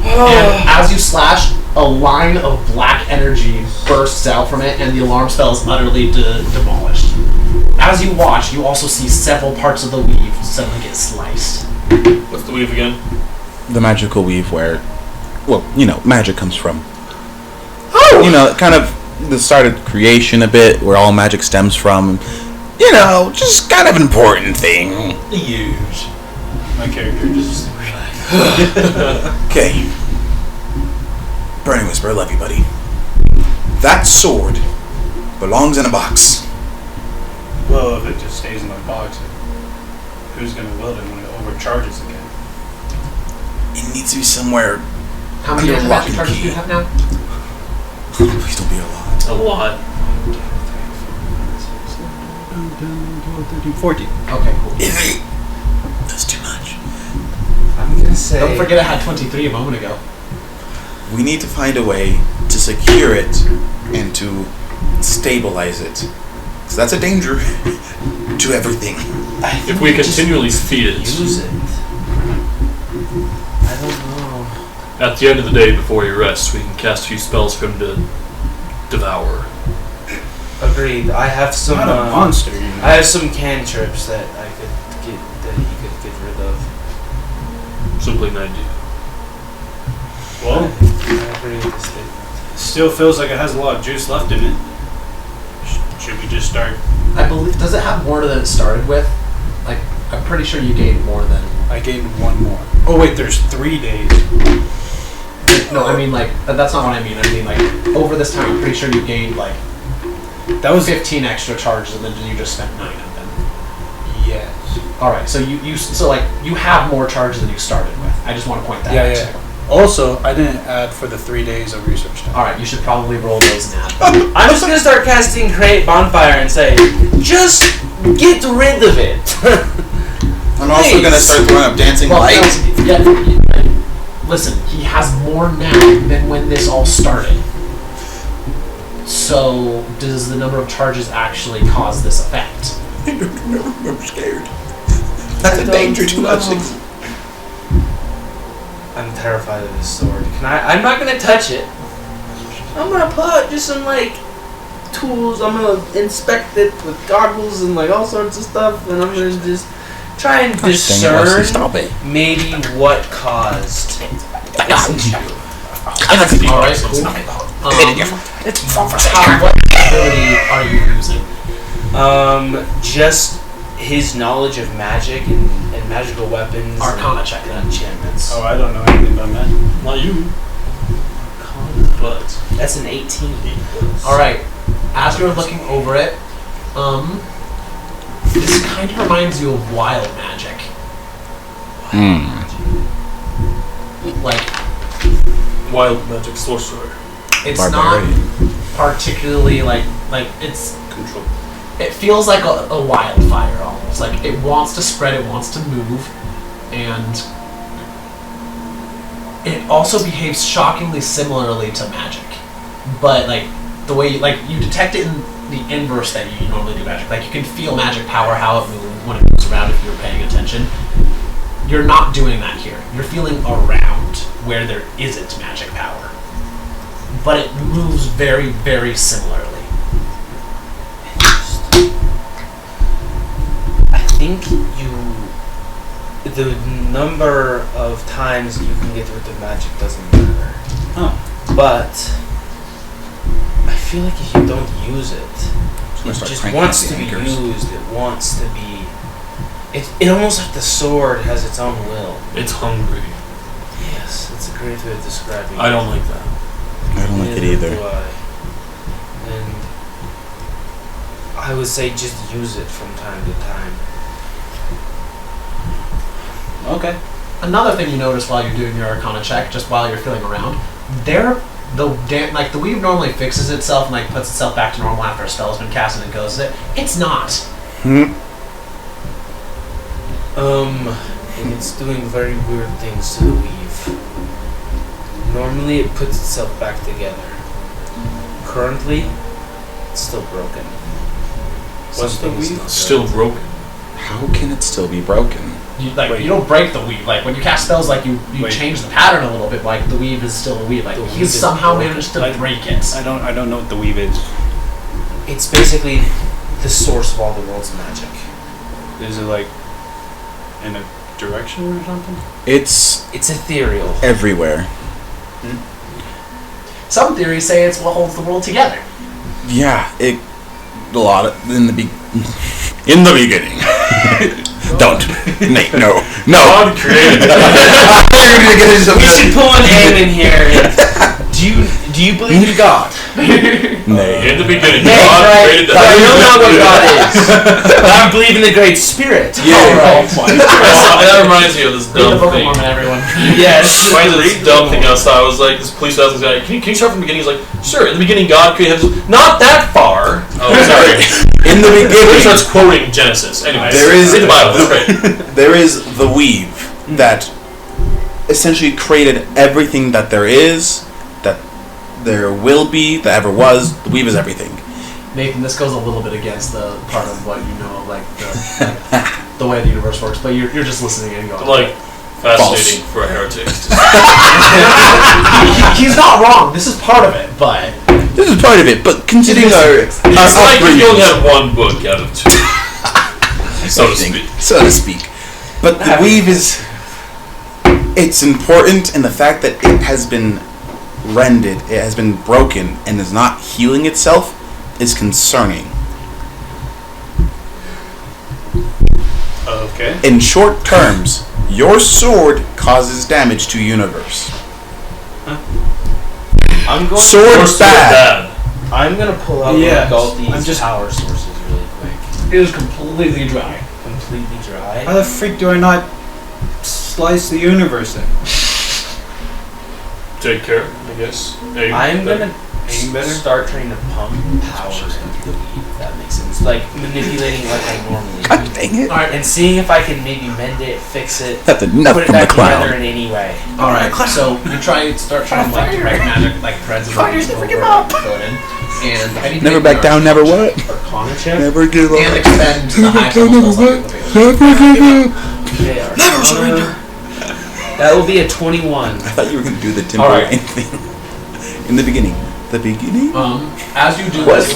And as you slash, a line of black energy bursts out from it, and the alarm spell is utterly demolished. As you watch, you also see several parts of the weave suddenly get sliced. What's the weave again? The magical weave where, well, magic comes from. Kind of the start of creation a bit, where all magic stems from. Just kind of an important thing. Huge. My character just Okay. Burning Whisper, I love you, buddy. That sword belongs in a box. well, if it just stays in the box, who's gonna wield it when it overcharges again? It needs to be somewhere. How many Under lock anti-magic and charges do key. you have now? Please don't be a lot. A lot. 14. Okay, cool. That's too much. I'm gonna say. Don't forget I had 23 a moment ago. We need to find a way to secure it and to stabilize it. Because that's a danger to everything. If we continually feed it, Use it. I don't know. at the end of the day before he rests, we can cast a few spells for him to devour. Agreed. I have some. Not a monster, I have some cantrips that I could get. That he could get rid of. Simply an idea. Well, I agree with this statement. still feels like it has a lot of juice left in it. Should we just start? I believe. Does it have more than it started with? Like, I'm pretty sure you gained more than. I gained one more. Oh wait, there's 3 days. No, I mean like that's not what I mean. I mean like over this time, I'm pretty sure you gained like That was 15 extra charges, and then you just spent 9 of them. yes. All right, so so like you have more charges than you started with. I just want to point that out. Yeah. Also, I didn't add for the 3 days of research time. All right, you should probably roll those now. I'm just gonna start casting Create Bonfire and say, just get rid of it. I'm also gonna start throwing up dancing light. Listen, he has more now than when this all started. So, does the number of charges actually cause this effect? I don't know. I'm scared. That's a danger to us. I'm terrified of this sword. I'm not gonna touch it. I'm gonna pull out just some like tools. I'm gonna inspect it with goggles and like all sorts of stuff, and I'm gonna just try and discern Stop it. maybe what caused its issue. Alright, cool. What ability are you using? Just his knowledge of magic and magical weapons. Arcana check that. Enchantments. Oh, I don't know anything about that. Not you. But That's an 18. Alright, as you're looking over it, this kind of reminds you of wild magic. Like, wild magic sorcerer. it's Barbarian. not particularly like it's. Control. It feels like a wildfire almost. Like it wants to spread, it wants to move, and it also behaves shockingly similarly to magic. But like the way you detect it in the inverse that you normally do magic. Like you can feel magic power, how it moves when it moves around if you're paying attention. You're not doing that here. You're feeling around where there isn't magic power. But it moves very, very similarly. I think the number of times you can get rid of magic doesn't matter. Oh. But I feel like if you don't use it, it just wants to be used. It wants to be. It almost like the sword has its own will. It's hungry. Yes, that's a great way of describing it. I don't like that. I don't like it Neither either. do I. And I would say just use it from time to time. Okay. Another thing you notice while you're doing your Arcana check, just while you're feeling around, the weave normally fixes itself and like puts itself back to normal after a spell has been cast and it goes. It's not. And it's doing very weird things to the weave. Normally it puts itself back together. Currently, it's still broken. What's the Something's weave? not Still right. broken. How can it still be broken? You don't break the weave. Like when you cast spells, like you change the pattern a little bit. Like the weave is still a weave. Like The weave he's is somehow broken. managed to Like, break it. I don't know what the weave is. It's basically the source of all the world's magic. Is it like in a direction or something? It's It's ethereal. everywhere. Some theories say it's what holds the world together. Yeah, in the beginning. Don't, Nate. No. God created it. We should pull an aim in here. Do you believe in God? Nate. In the beginning, Nate, God right? created the I don't know what God is. But I believe in the Great Spirit. Yeah. Alright. That reminds me of this Read the dumb book thing. of Mormon, everyone. Yes. Reminds me of this dumb thing outside. I was like, this police officer's guy, can you start from the beginning? He's like, sure, in the beginning God created heavens. Not that far. Oh, sorry. In the He beginning, starts quoting Genesis. Anyways, There is- read the Bible. It's great. there is the weave that essentially created everything that there is, that there will be, that ever was. The weave is everything. Nathan, this goes a little bit against the part of what you know, like the way the universe works. But you're just listening and going. Like, fascinating for a heretic. He's not wrong. This is part of it, but This is part of it, but considering our It's like if you only upbringing, had one book out of two. So to speak. so to speak. But the weave is It's important, and the fact that it has been rended, it has been broken, and is not healing itself is concerning. Okay. In short terms, your sword causes damage to universe. I'm going. Sword bad. I'm gonna pull out Yeah, Galti's power sources really quick. It is completely dry. Completely dry. How the freak do I not slice the universe in? Take care, I guess. I'm gonna Aim better? start trying to pump power into the weed, if that makes sense. Like manipulating like I normally God do. dang it. All right. And seeing if I can maybe mend it, fix it, That's enough put it from the back together clown. in any way. All right. So you start trying to like write magic like threads of Fighters over never give up. throw it in, and I need to Never make back an down, never what? Arcana check. Never give up. and expend the high level spells like the Never give up. Okay, Arcana. That will be a 21. I thought you were going to do the All right. Timberline thing. In the beginning. The beginning? As you do What? this,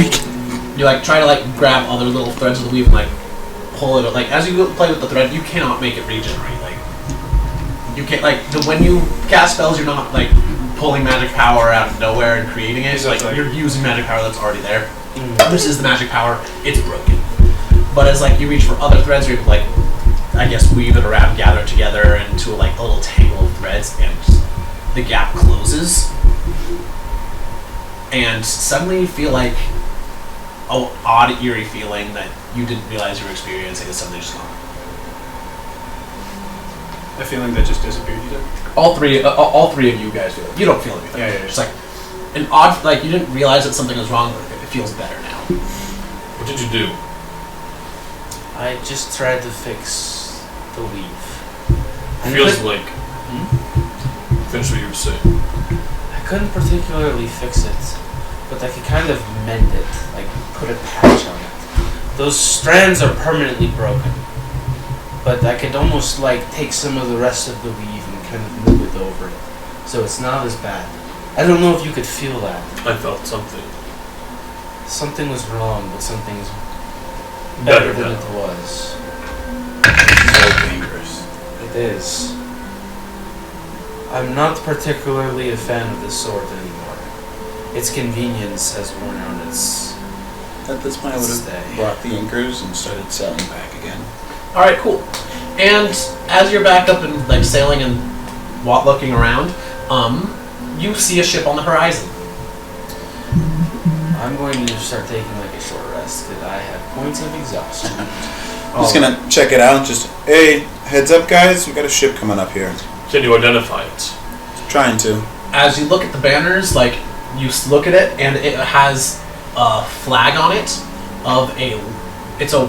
you like try to like grab other little threads of the weave and like pull it. Like as you play with the thread, you cannot make it regenerate. Like you can't when you cast spells, you're not like pulling magic power out of nowhere and creating it. Like you're using magic power that's already there. This is the magic power. It's broken. But as like you reach for other threads, you're like I guess weave it around, gather it together into like a little tangle of threads, and the gap closes. And suddenly you feel like an odd, eerie feeling that you didn't realize you were experiencing is suddenly just gone. A feeling that just disappeared, you said? All three of you guys do it. You don't feel anything. Yeah. It's like an odd, like you didn't realize that something was wrong, but it feels better now. What did you do? I just tried to fix the weave. Feels like. Finish what you were saying. I couldn't particularly fix it, but I could kind of mend it, like put a patch on it. Those strands are permanently broken, but I could almost like take some of the rest of the weave and kind of move it over it, so it's not as bad. I don't know if you could feel that. I felt something. Something was wrong, but something's Better better than now. it was. So dangerous. It is. I'm not particularly a fan of this sword anymore. Its convenience has worn out its... At this point, I would Stay. have brought the anchors and started sailing back again. All right, cool. And as you're back up and like sailing and looking around, you see a ship on the horizon. I'm going to start taking like a short rest because I have points of exhaustion. I'm just gonna check it out. Just, hey, heads up, guys. We got a ship coming up here. Can you identify it? Trying to. As you look at the banners, like you look at it, and it has a flag on it it's a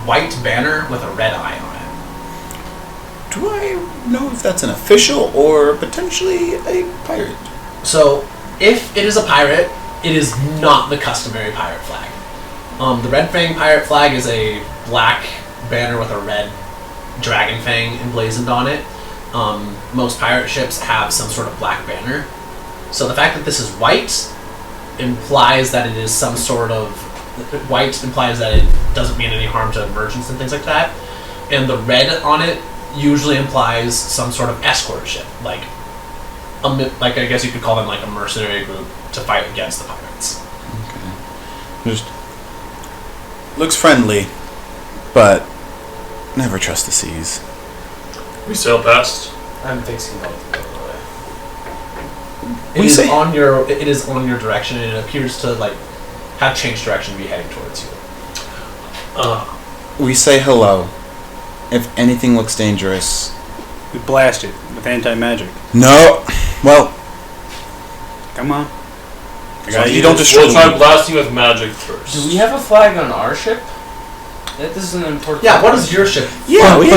white banner with a red eye on it. Do I know if that's an official or potentially a pirate? So, if it is a pirate, it is not the customary pirate flag. The Red Fang pirate flag is a black banner with a red dragon fang emblazoned on it. Most pirate ships have some sort of black banner. So the fact that this is white implies that it is some sort of... White implies that it doesn't mean any harm to merchants and things like that. And the red on it usually implies some sort of escort ship. Like I guess you could call them like a mercenary group to fight against the pirates. Okay. Just looks friendly, but never trust the seas. We sail past. I'm fixing all the way. It is on your direction, and it appears to like have changed direction to be heading towards you. We say hello. If anything looks dangerous. We blast it with anti-magic. No. Well, Come on. you don't destroy We'll try the blasting with magic first. Do we have a flag on our ship? That is an important... Yeah, what is your ship? Yeah, we do.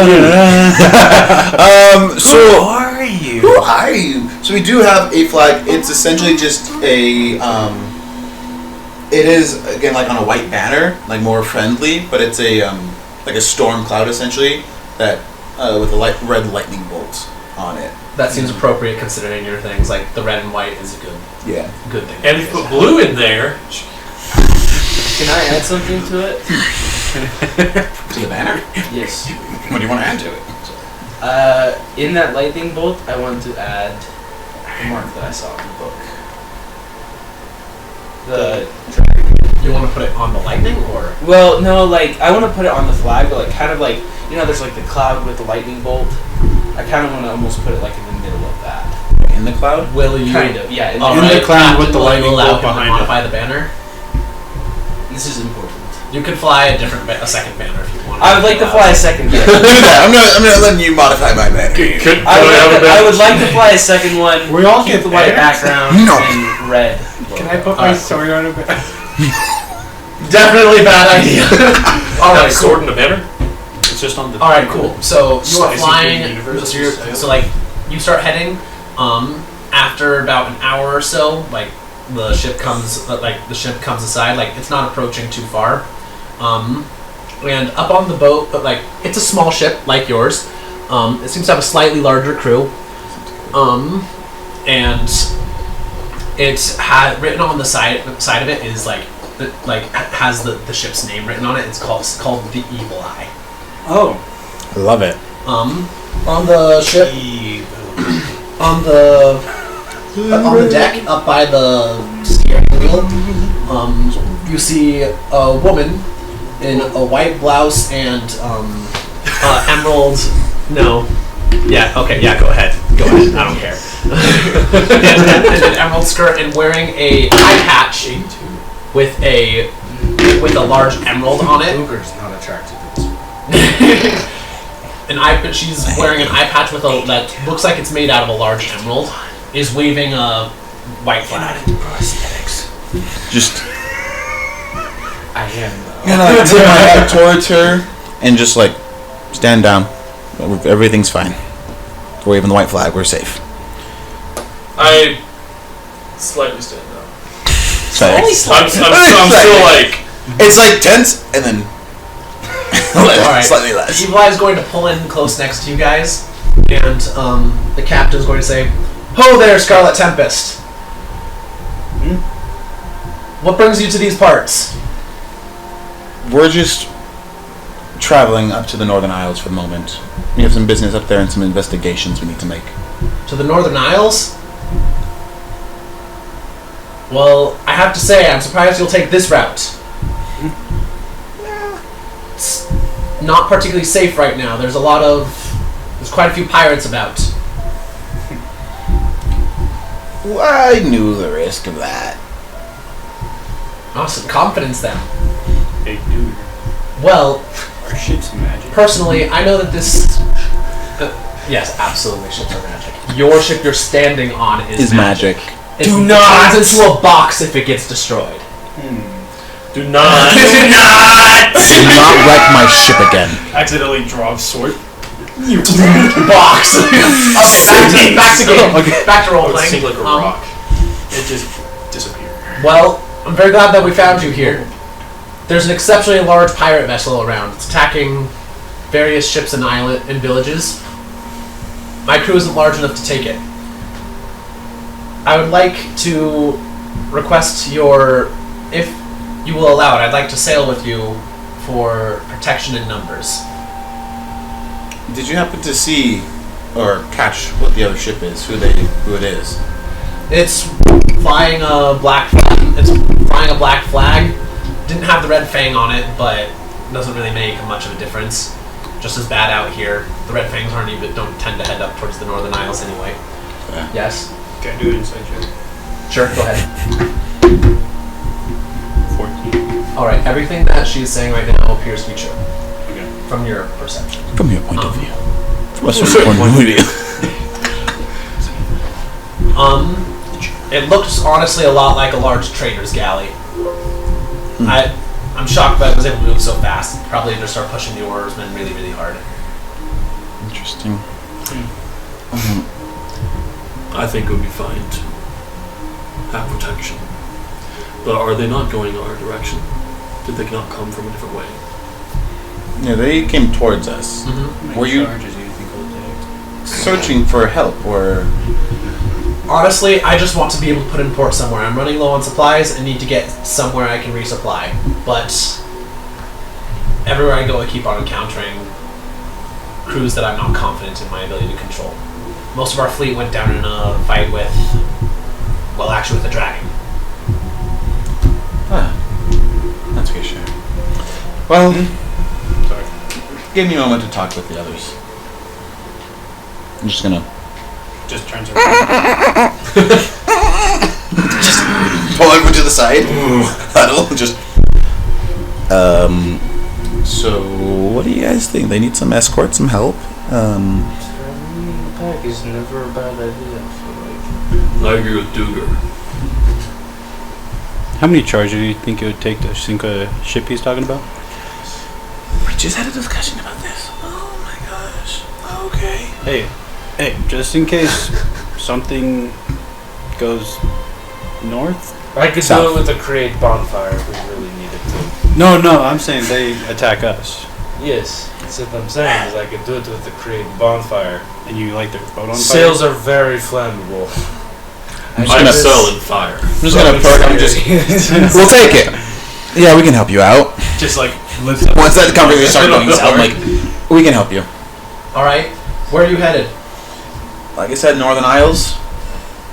So Who are you? who are you? So we do have a flag. It's essentially just a it is again like on a white banner, like more friendly, but it's a like a storm cloud essentially that with a red lightning bolt on it. That seems appropriate considering your things. Like the red and white is a good thing. And if you put blue in there, Can I add something to it? To the banner? Yes. What do you want to add to it? In that lightning bolt, I want to add the mark that I saw in the book. You want to put it on the lightning, or? Well, no, like, I want to put it on the flag, but, like, kind of like, you know, there's, like, the cloud with the lightning bolt. I kind of want to almost put it, like, in the middle of that. In the cloud? Will you? Kind of, yeah. In the cloud with the lightning allow bolt him to behind modify the banner. This is important. You can fly a second banner if you want. I would like to fly a second banner. I'm not letting you modify my banner. I would like to fly a second one. We all keep get the white banners? background No. and red. Can I put my sword on a bit? Definitely bad idea. All Have right, a sword and a banner? It's just on the. All right, cool. So you are Slicing through the flying. universe, So like you start heading. After about an hour or so, like the ship comes aside. Like it's not approaching too far. And up on the boat, but like it's a small ship like yours. It seems to have a slightly larger crew. And it's written on the side of it is has the ship's name written on it. It's called the Evil Eye. Oh. I love it. On the ship, on the deck, up by the steering wheel, you see a woman in a white blouse and emerald. No. Yeah. Okay. Yeah. Go ahead. I don't care. and an emerald skirt and wearing a eye patch with a large emerald on it. Luger's not attracted to this. She's wearing an eye patch with that looks like it's made out of a large emerald. Is waving a white flag. Just I am. gonna tip my head towards her and just like stand down. Everything's fine. We're waving the white flag. We're safe. I slightly stand down. Sorry. I'm still like. It's like tense and then Alright. slightly less. Evil Eye is going to pull in close next to you guys, and the captain's going to say, "Ho there, Scarlet Tempest. What brings you to these parts?" We're just traveling up to the Northern Isles for the moment. We have some business up there and some investigations we need to make. To the Northern Isles? Well, I have to say, I'm surprised you'll take this route. It's not particularly safe right now. There's quite a few pirates about. Well, I knew the risk of that. Awesome confidence then. Big dude. Well, Our ship's magic. personally, I know that this... yes, absolutely, ships are magic. Your ship you're standing on is magic. It turns into a box if it gets destroyed. Do not. Do not wreck my ship again. Accidentally draw a sword. Box! Okay, back to role It playing. seemed like a rock. It just disappeared. Well, I'm very glad that we found you here. There's an exceptionally large pirate vessel around. It's attacking various ships and island and villages. My crew isn't large enough to take it. I would like to request if you will allow it, I'd like to sail with you for protection in numbers. Did you happen to see or catch what the other ship is? Who it is? It's flying a black flag. Didn't have the red fang on it, but doesn't really make much of a difference. Just as bad out here. The red fangs don't tend to head up towards the Northern Isles anyway. Yeah. Yes? Can I do an inside check? Sure, go ahead. 14. Alright, everything that she's saying right now appears to be true. Okay. From your perception. From your point of view. From a certain point of view. It looks honestly a lot like a large trader's galley. I'm shocked that it was able to move so fast. Probably just start pushing the oarsmen really, really hard. Interesting. I think it would be fine to have protection. But are they not going our direction? Did they not come from a different way? Yeah, they came towards us. Mm-hmm. Were you charges do you think it'll take? searching for help or? Honestly, I just want to be able to put in port somewhere. I'm running low on supplies and need to get somewhere I can resupply. But everywhere I go, I keep on encountering crews that I'm not confident in my ability to control. Most of our fleet went down in a fight with, well, actually with a dragon. That's reassuring. Well, sorry. Give me a moment to talk with the others. I'm just gonna Just turns around. Just pull over to the side. Huddle. Just. So, what do you guys think? They need some escort, some help. Traveling back is never a bad idea. I feel like. I agree with Duger. How many charges do you think it would take to sink a ship he's talking about? We just had a discussion about this. Oh my gosh. Okay. Hey, just in case something goes north. I could South. do it with a create bonfire if we really needed to. No, I'm saying they attack us, Yes, that's what I'm saying. Is I could do it with the create bonfire. and you light their boat on fire. Sails are very flammable. I gonna- sell in fire. I'm just gonna perk. We'll take it. Yeah, we can help you out. Just like Once that conversation starts going south, like, We can help you. all right, where are you headed? Like I said, Northern Isles.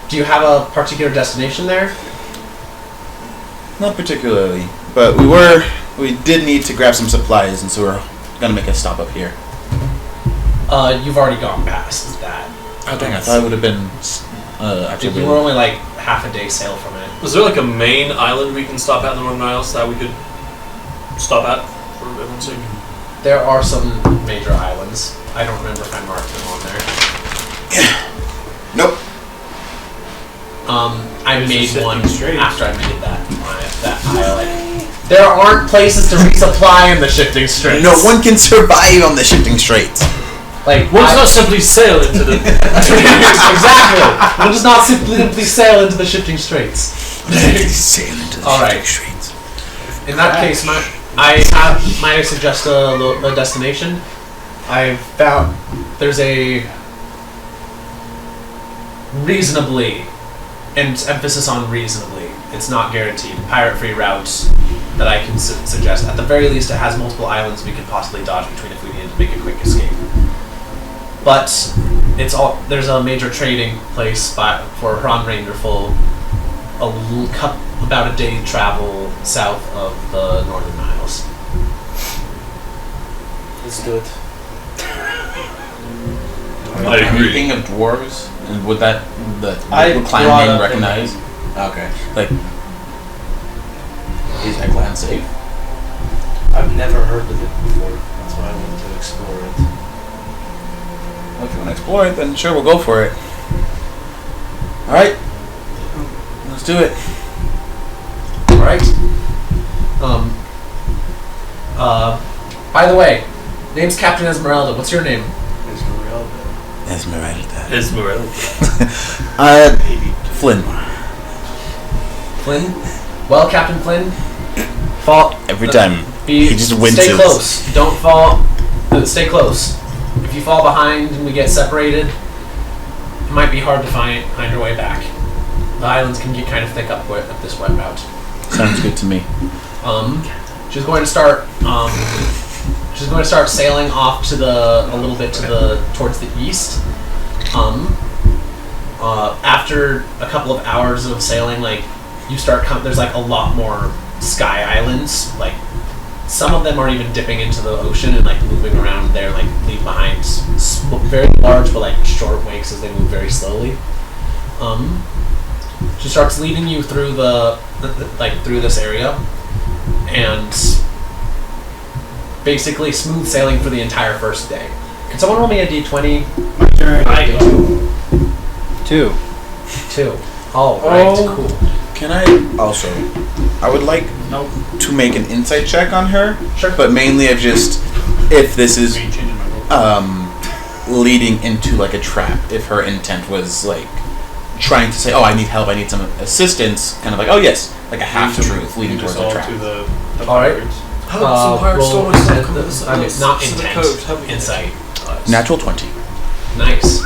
Do you have a particular destination there? Not particularly, but we did need to grab some supplies, and so we're gonna make a stop up here. You've already gone past that. Oh dang! I thought it would have been actually. You were only like half a day sail from it. Was there like a main island we can stop at in the Northern Isles that we could stop at for everyone's sake? There are some major islands. I don't remember if I marked them on there. nope. I There's made just one shifting straits. after I made that island. There aren't places to resupply in the shifting straits. No one can survive on the shifting straits. Like One does not simply sail into the. exactly. One does not simply sail into the shifting straits. Sail into the All right. shifting straits. In that case, might I suggest a destination? I found there's a reasonably, and emphasis on reasonably, it's not guaranteed, pirate-free route that I can suggest. At the very least, it has multiple islands we could possibly dodge between if we needed to make a quick escape. But there's a major trading place for Hran Rangerful, about a day travel south of the Northern Isles. Let's do it. I agree. Anything of dwarves, and would that the I clan brought name up recognize? Okay, like is that clan safe? I've never heard of it before. That's why I wanted to explore it. Well, if you want to explore it, then sure, we'll go for it. All right, let's do it. All right. By the way, name's Captain Esmeralda. What's your name? Esmeralda. Esmeralda. Flynn. Flynn? Well, Captain Flynn, fall Every time he just winces. Stay close. Don't fall. Stay close. If you fall behind and we get separated, it might be hard to find your way back. The islands can get kind of thick up this wet route. Sounds good to me. She's going to start. She's going to start sailing off to a little bit towards the east. After a couple of hours of sailing, like there's like a lot more sky islands. Like some of them aren't even dipping into the ocean and like moving around there, like leave behind very large but like short wakes as they move very slowly. She starts leading you through through this area, and basically smooth sailing for the entire first day. Can someone roll me a d20? My turn. Two. 2. Oh, right, cool. Can I also? I would like to make an insight check on her. Sure. But mainly of just if this is leading into like a trap. If her intent was like trying to say, "Oh, I need help. I need some assistance," kind of like, "Oh yes," like a half truth leading towards a trap. To the All right. Roll not to the intent. coast, help me. Insight. Natural 20. Nice.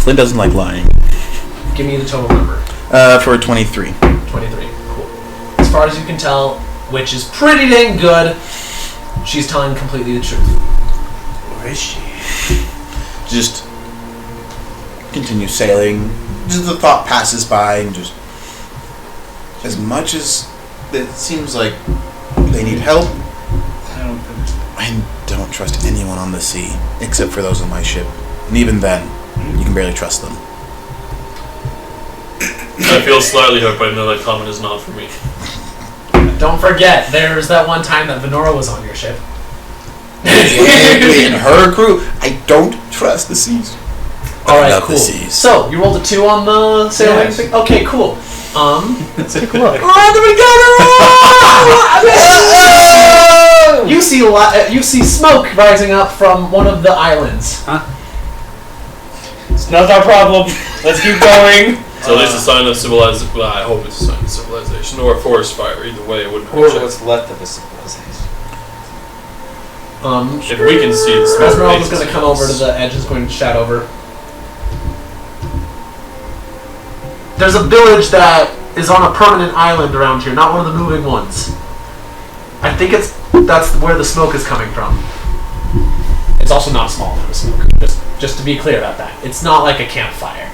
Flynn doesn't like lying. Give me the total number. For 23. 23. Cool. As far as you can tell, which is pretty dang good, she's telling completely the truth. Where is she? just continue sailing. Just the thought passes by, and just as much as it seems like they need help, I don't trust anyone on the sea except for those on my ship, and even then, you can barely trust them. I feel slightly hurt, but I know that comment is not for me. Don't forget, there's that one time that Venora was on your ship. And her crew, I don't trust the seas. All right, love cool. the seas. So you rolled a 2 on the sailing Yes. thing. Okay, cool. Let's take a look. You see you see smoke rising up from one of the islands. It's not our problem. Let's keep going. So at least a sign of civilization. Well, I hope it's a sign of civilization or a forest fire. Either way, it wouldn't Or hurt. what's left of a civilization. If we can see the smoke. Esmeralda's going to come over to the edge. Is going to shout over. There's a village that is on a permanent island around here, not one of the moving ones. I think that's where the smoke is coming from. It's also not a small amount of smoke. Just to be clear about that, it's not like a campfire.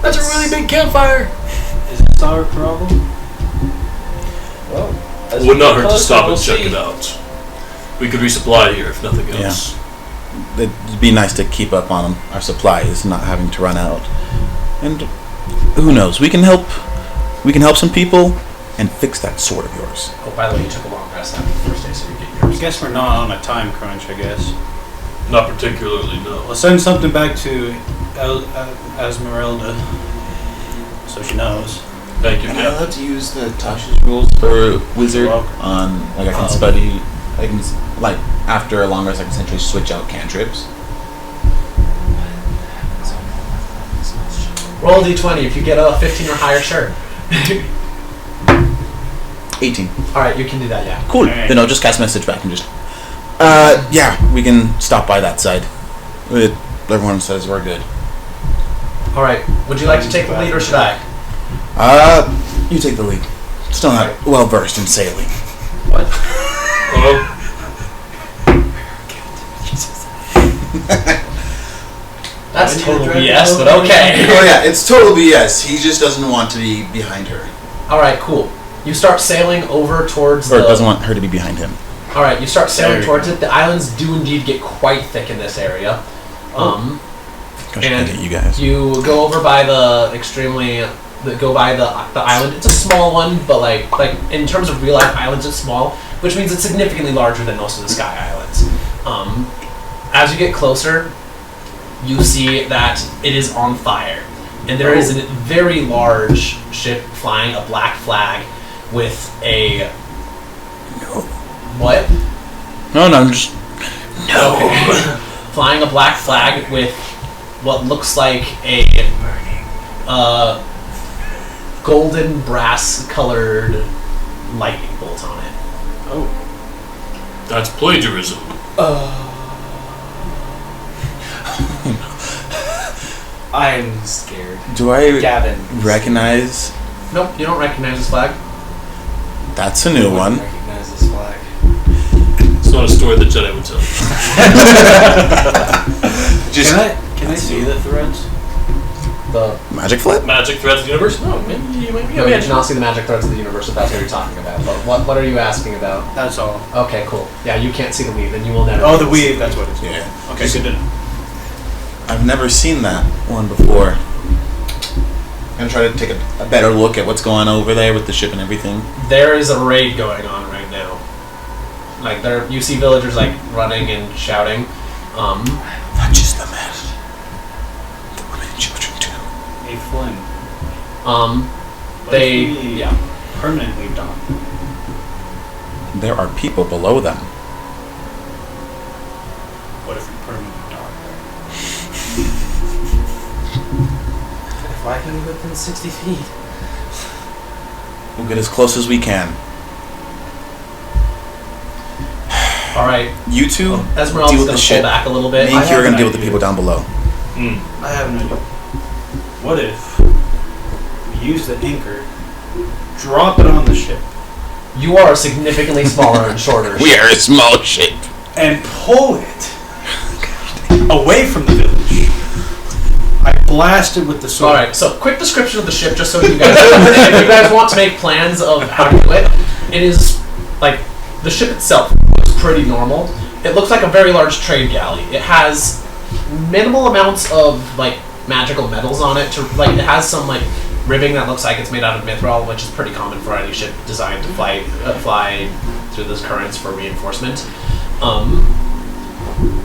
That's a really big campfire. Is this our problem? Well, It would not hurt to stop and check it out. We could resupply here if nothing else. It'd be nice to keep up on our supplies, not having to run out. And who knows? We can help some people and fix that sword of yours. Oh, by the way, you took a long rest after the first day, so you get I yours. guess we're not on a time crunch, I guess. Not particularly, no. We'll send something back to Esmeralda so she knows. Thank you, Am I Captain. allowed to use the Tasha's rules for wizard You're welcome. on I can study after a long rest I can essentially switch out cantrips. Roll d20. If you get a 15 or higher, sure. 18. All right, you can do that. Yeah. Cool. Alright. Then I'll just cast message back and just yeah, we can stop by that side. Everyone says we're good. All right. Would you like to take the lead, or should I? You take the lead. Still not well versed in sailing. What? Oh, That's Why do you total drag BS, me but over? okay. Oh yeah, it's total BS. He just doesn't want to be behind her. All right, cool. You start sailing over towards Or the. doesn't want her to be behind him. All right, you start There sailing you towards it. The islands do indeed get quite thick in this area. Gosh, And I get you guys. You go over by the go by the island. It's a small one, but like in terms of real life islands, it's small, which means it's significantly larger than most of the Sky Islands. As you get closer, you see that it is on fire, and there is a very large ship flying a black flag with a what? No, I'm just Flying a black flag with what looks like a golden brass colored lightning bolt on it. that's plagiarism. I'm scared. Do I Gavin. recognize? Nope, you don't recognize this flag. That's a new one. Recognize this flag. It's not a story the Jedi would tell. Just Can I see the threads? The magic flip. Magic threads of the universe? No, maybe you might be no, a you magic. do not see the magic threads of the universe if that's what you're talking about. But what are you asking about? That's all. Okay, cool. Yeah, you can't see the weave, and you will never. Oh, be the able to see weave, that's what it is. Yeah. Okay, good to know. I've never seen that one before. I'm gonna try to take a better look at what's going on over there with the ship and everything. There is a raid going on right now. Like you see villagers like running and shouting. Not just the men, the women and children too. A Flynn. What They if we yeah. permanently dock? There are people below them. What if we permanently dock? If I can get within 60 feet. We'll get as close as we can. All right. You two Esmeralda's deal with gonna the pull ship. back a little bit. Me and I Kira are have gonna an deal with the idea. people down below. I have an idea. What if we use the anchor, drop it on the ship, You are significantly smaller and shorter. We are a small ship. and pull it away from the village blasted with the sword. Alright, so quick description of the ship, just so you guys, if you guys want to make plans of how to do it. It is, like, the ship itself looks pretty normal. It looks like a very large trade galley. It has minimal amounts of, like, magical metals on it. It has some, like, ribbing that looks like it's made out of mithril, which is pretty common for any ship designed to fly through those currents for reinforcement.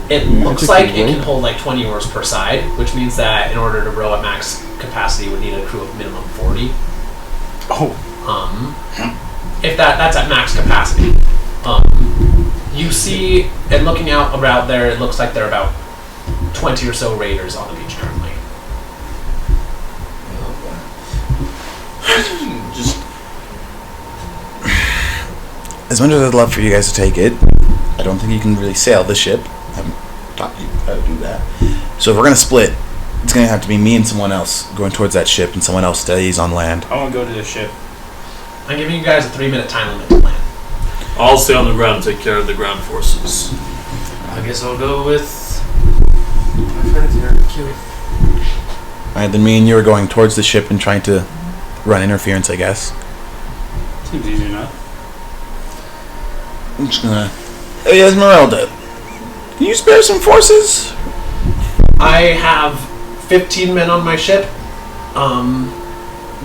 It looks like it can hold like 20 oars per side, which means that in order to row at max capacity, you would need a crew of minimum 40. If that's at max capacity. You see, and looking out about there, it looks like there are about 20 or so raiders on the beach currently. Just as much as I'd love for you guys to take it, I don't think you can really sail the ship. I haven't taught you how to do that. So if we're gonna split, it's gonna have to be me and someone else going towards that ship, and someone else stays on land. I want to go to the ship. I'm giving you guys a 3-minute time limit to land. I'll stay on the ground and take care of the ground forces. I guess I'll go with my friend here, Q. Alright, then me and you are going towards the ship and trying to run interference, I guess. Seems easy enough. I'm just gonna... Hey, Esmeralda, can you spare some forces? I have 15 men on my ship.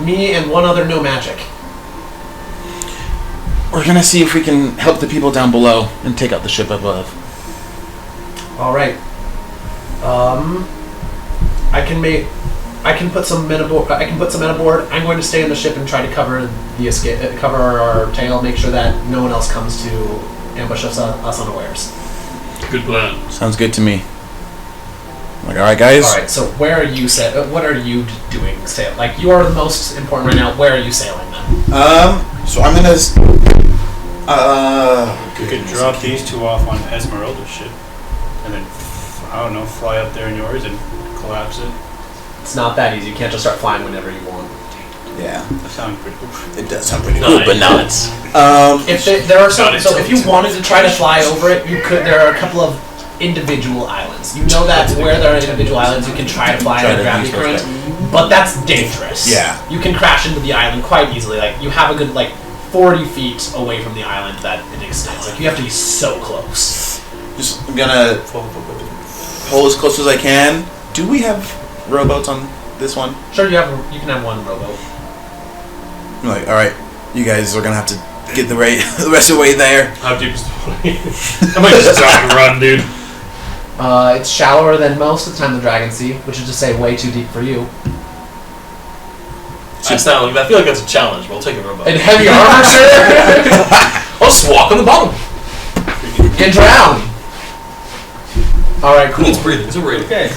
Me and one other no magic. We're gonna see if we can help the people down below and take out the ship above. All right. I can put some men aboard. I'm going to stay in the ship and try to cover the escape, cover our tail, make sure that no one else comes to ambush us unawares. Good plan. Sounds good to me. I'm like, all right, guys. All right. So where are you what are you doing? Like, you are the most important right now. Where are you sailing then? So I'm gonna. We could drop these two off on Esmeralda's ship, and then I don't know, fly up there in yours and collapse it. It's not that easy. You can't just start flying whenever you want. Yeah, That sounds pretty cool. it does sound pretty cool, but nuts. If there are some, so if you wanted to try to fly over it, you could. There are a couple of individual islands. You know that where there are individual islands, you can try to fly in a gravity current, but that's dangerous. Yeah. You can crash into the island quite easily. Like, you have a good 40 feet away from the island that it extends. Like, you have to be so close. Just I'm gonna pull as close as I can. Do we have rowboats on this one? Sure, you can have one rowboat. I'm like, all right, you guys are gonna have to get the rest of the way there. How deep is the water? I might just stop and run, dude. It's shallower than most of the time the Dragon Sea, which is to say way too deep for you. I feel like that's a challenge, but I'll take a robot. And heavy armor, sir? I'll just walk on the bottom. And drown. Alright, cool. It's breathing. It's a rating. Okay.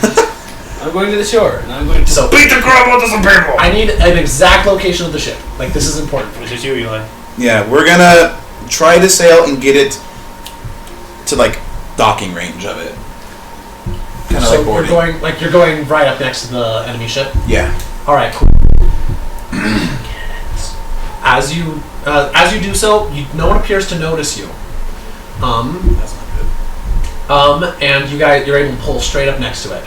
I'm going to the shore, and I'm going to Beat the crap out of some people! I need an exact location of the ship. Like, this is important for me. Which is you, Eli. Yeah, we're gonna try to sail and get it to docking range of it. Kind of So like boarding. you're going right up next to the enemy ship. Yeah. All right, cool. As you do so, no one appears to notice you. That's not good. And you're able to pull straight up next to it.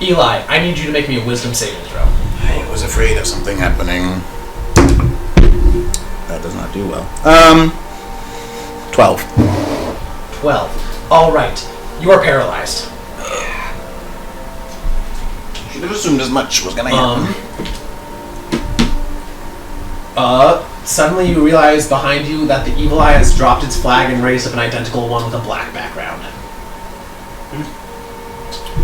Eli, I need you to make me a wisdom saving throw. I was afraid of something happening. That does not do well. 12. 12. All right, you are paralyzed. Should have assumed as much was gonna happen. Suddenly you realize behind you that the Evil Eye has dropped its flag and raised up an identical one with a black background.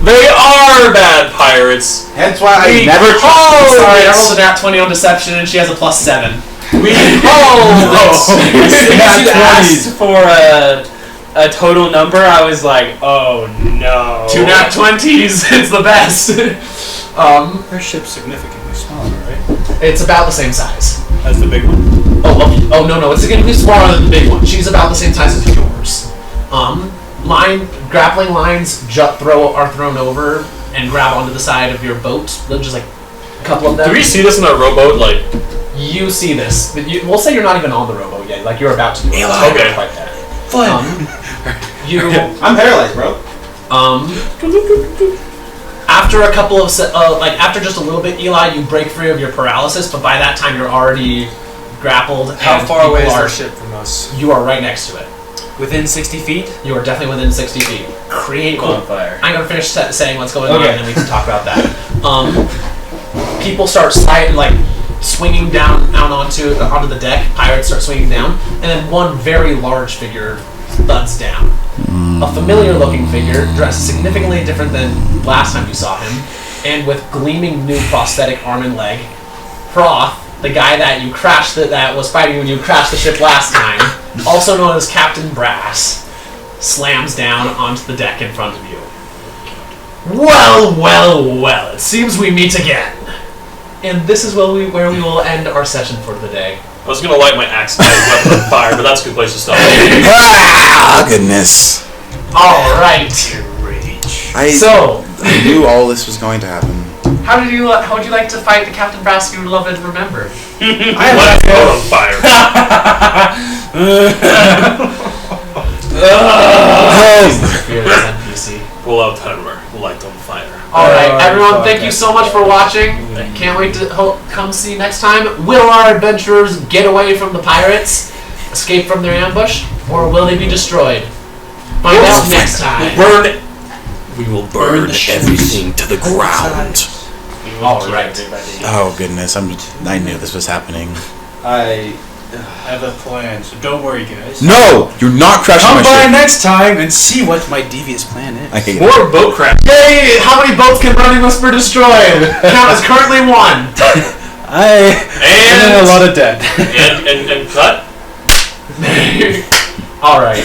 They are bad pirates. Hence why We call Sorry, I this. rolled a nat 20 on deception and she has a +7. We call this. As soon as you asked for a total number, I was like, oh no. 2 nat 20s, it's the best. Her ship's significantly smaller, right? It's about the same size. That's the big one. Oh no, it's going to be smaller than the big one. She's about the same size as yours. Grappling lines are thrown over and grab onto the side of your boat. They're just a couple of them. Do we see this in our rowboat? You see this. We'll say you're not even on the rowboat yet. You're about to do it. Eli. Okay. Quite there. Fun. You I'm paralyzed, bro. After a couple of after just a little bit, Eli, you break free of your paralysis, but by that time you're already grappled. How and far away is people the ship from us? You are right next to it. Within 60 feet? You are definitely within 60 feet. Create bonfire. I'm gonna finish saying what's going on, Okay. and then we can talk about that. People start swinging down out onto the deck. Pirates start swinging down, and then one very large figure thuds down. A familiar-looking figure, dressed significantly different than last time you saw him, and with gleaming new prosthetic arm and leg. Proth, the guy that you crashed that was fighting when you crashed the ship last time, also known as Captain Brass, slams down onto the deck in front of you. Well, well, well, it seems we meet again. And this is where we will end our session for the day. I was gonna light my axe and weapon on fire, but that's a good place to stop. Ah, goodness. Alright. I knew all this was going to happen. How would you like to fight the Captain Brass you love and remember? Light the boat on fire. Fearless NPC. Pull out timer. Light on fire. Alright, everyone, thank you so much for watching. Can't wait to come see you next time. Will our adventurers get away from the pirates? Escape from their ambush? Or will they be destroyed? Find out next time. Burn it. We will burn everything to the ground. Alright. Oh goodness, I knew this was happening. I have a plan, so don't worry, guys. No, you're not crashing Come my by ship. next time and see what my devious plan is. I hate it. More boat crash. Yay! How many boats can Burning Whisper destroy? Count is currently 1. And a lot of dead. And cut. Alright.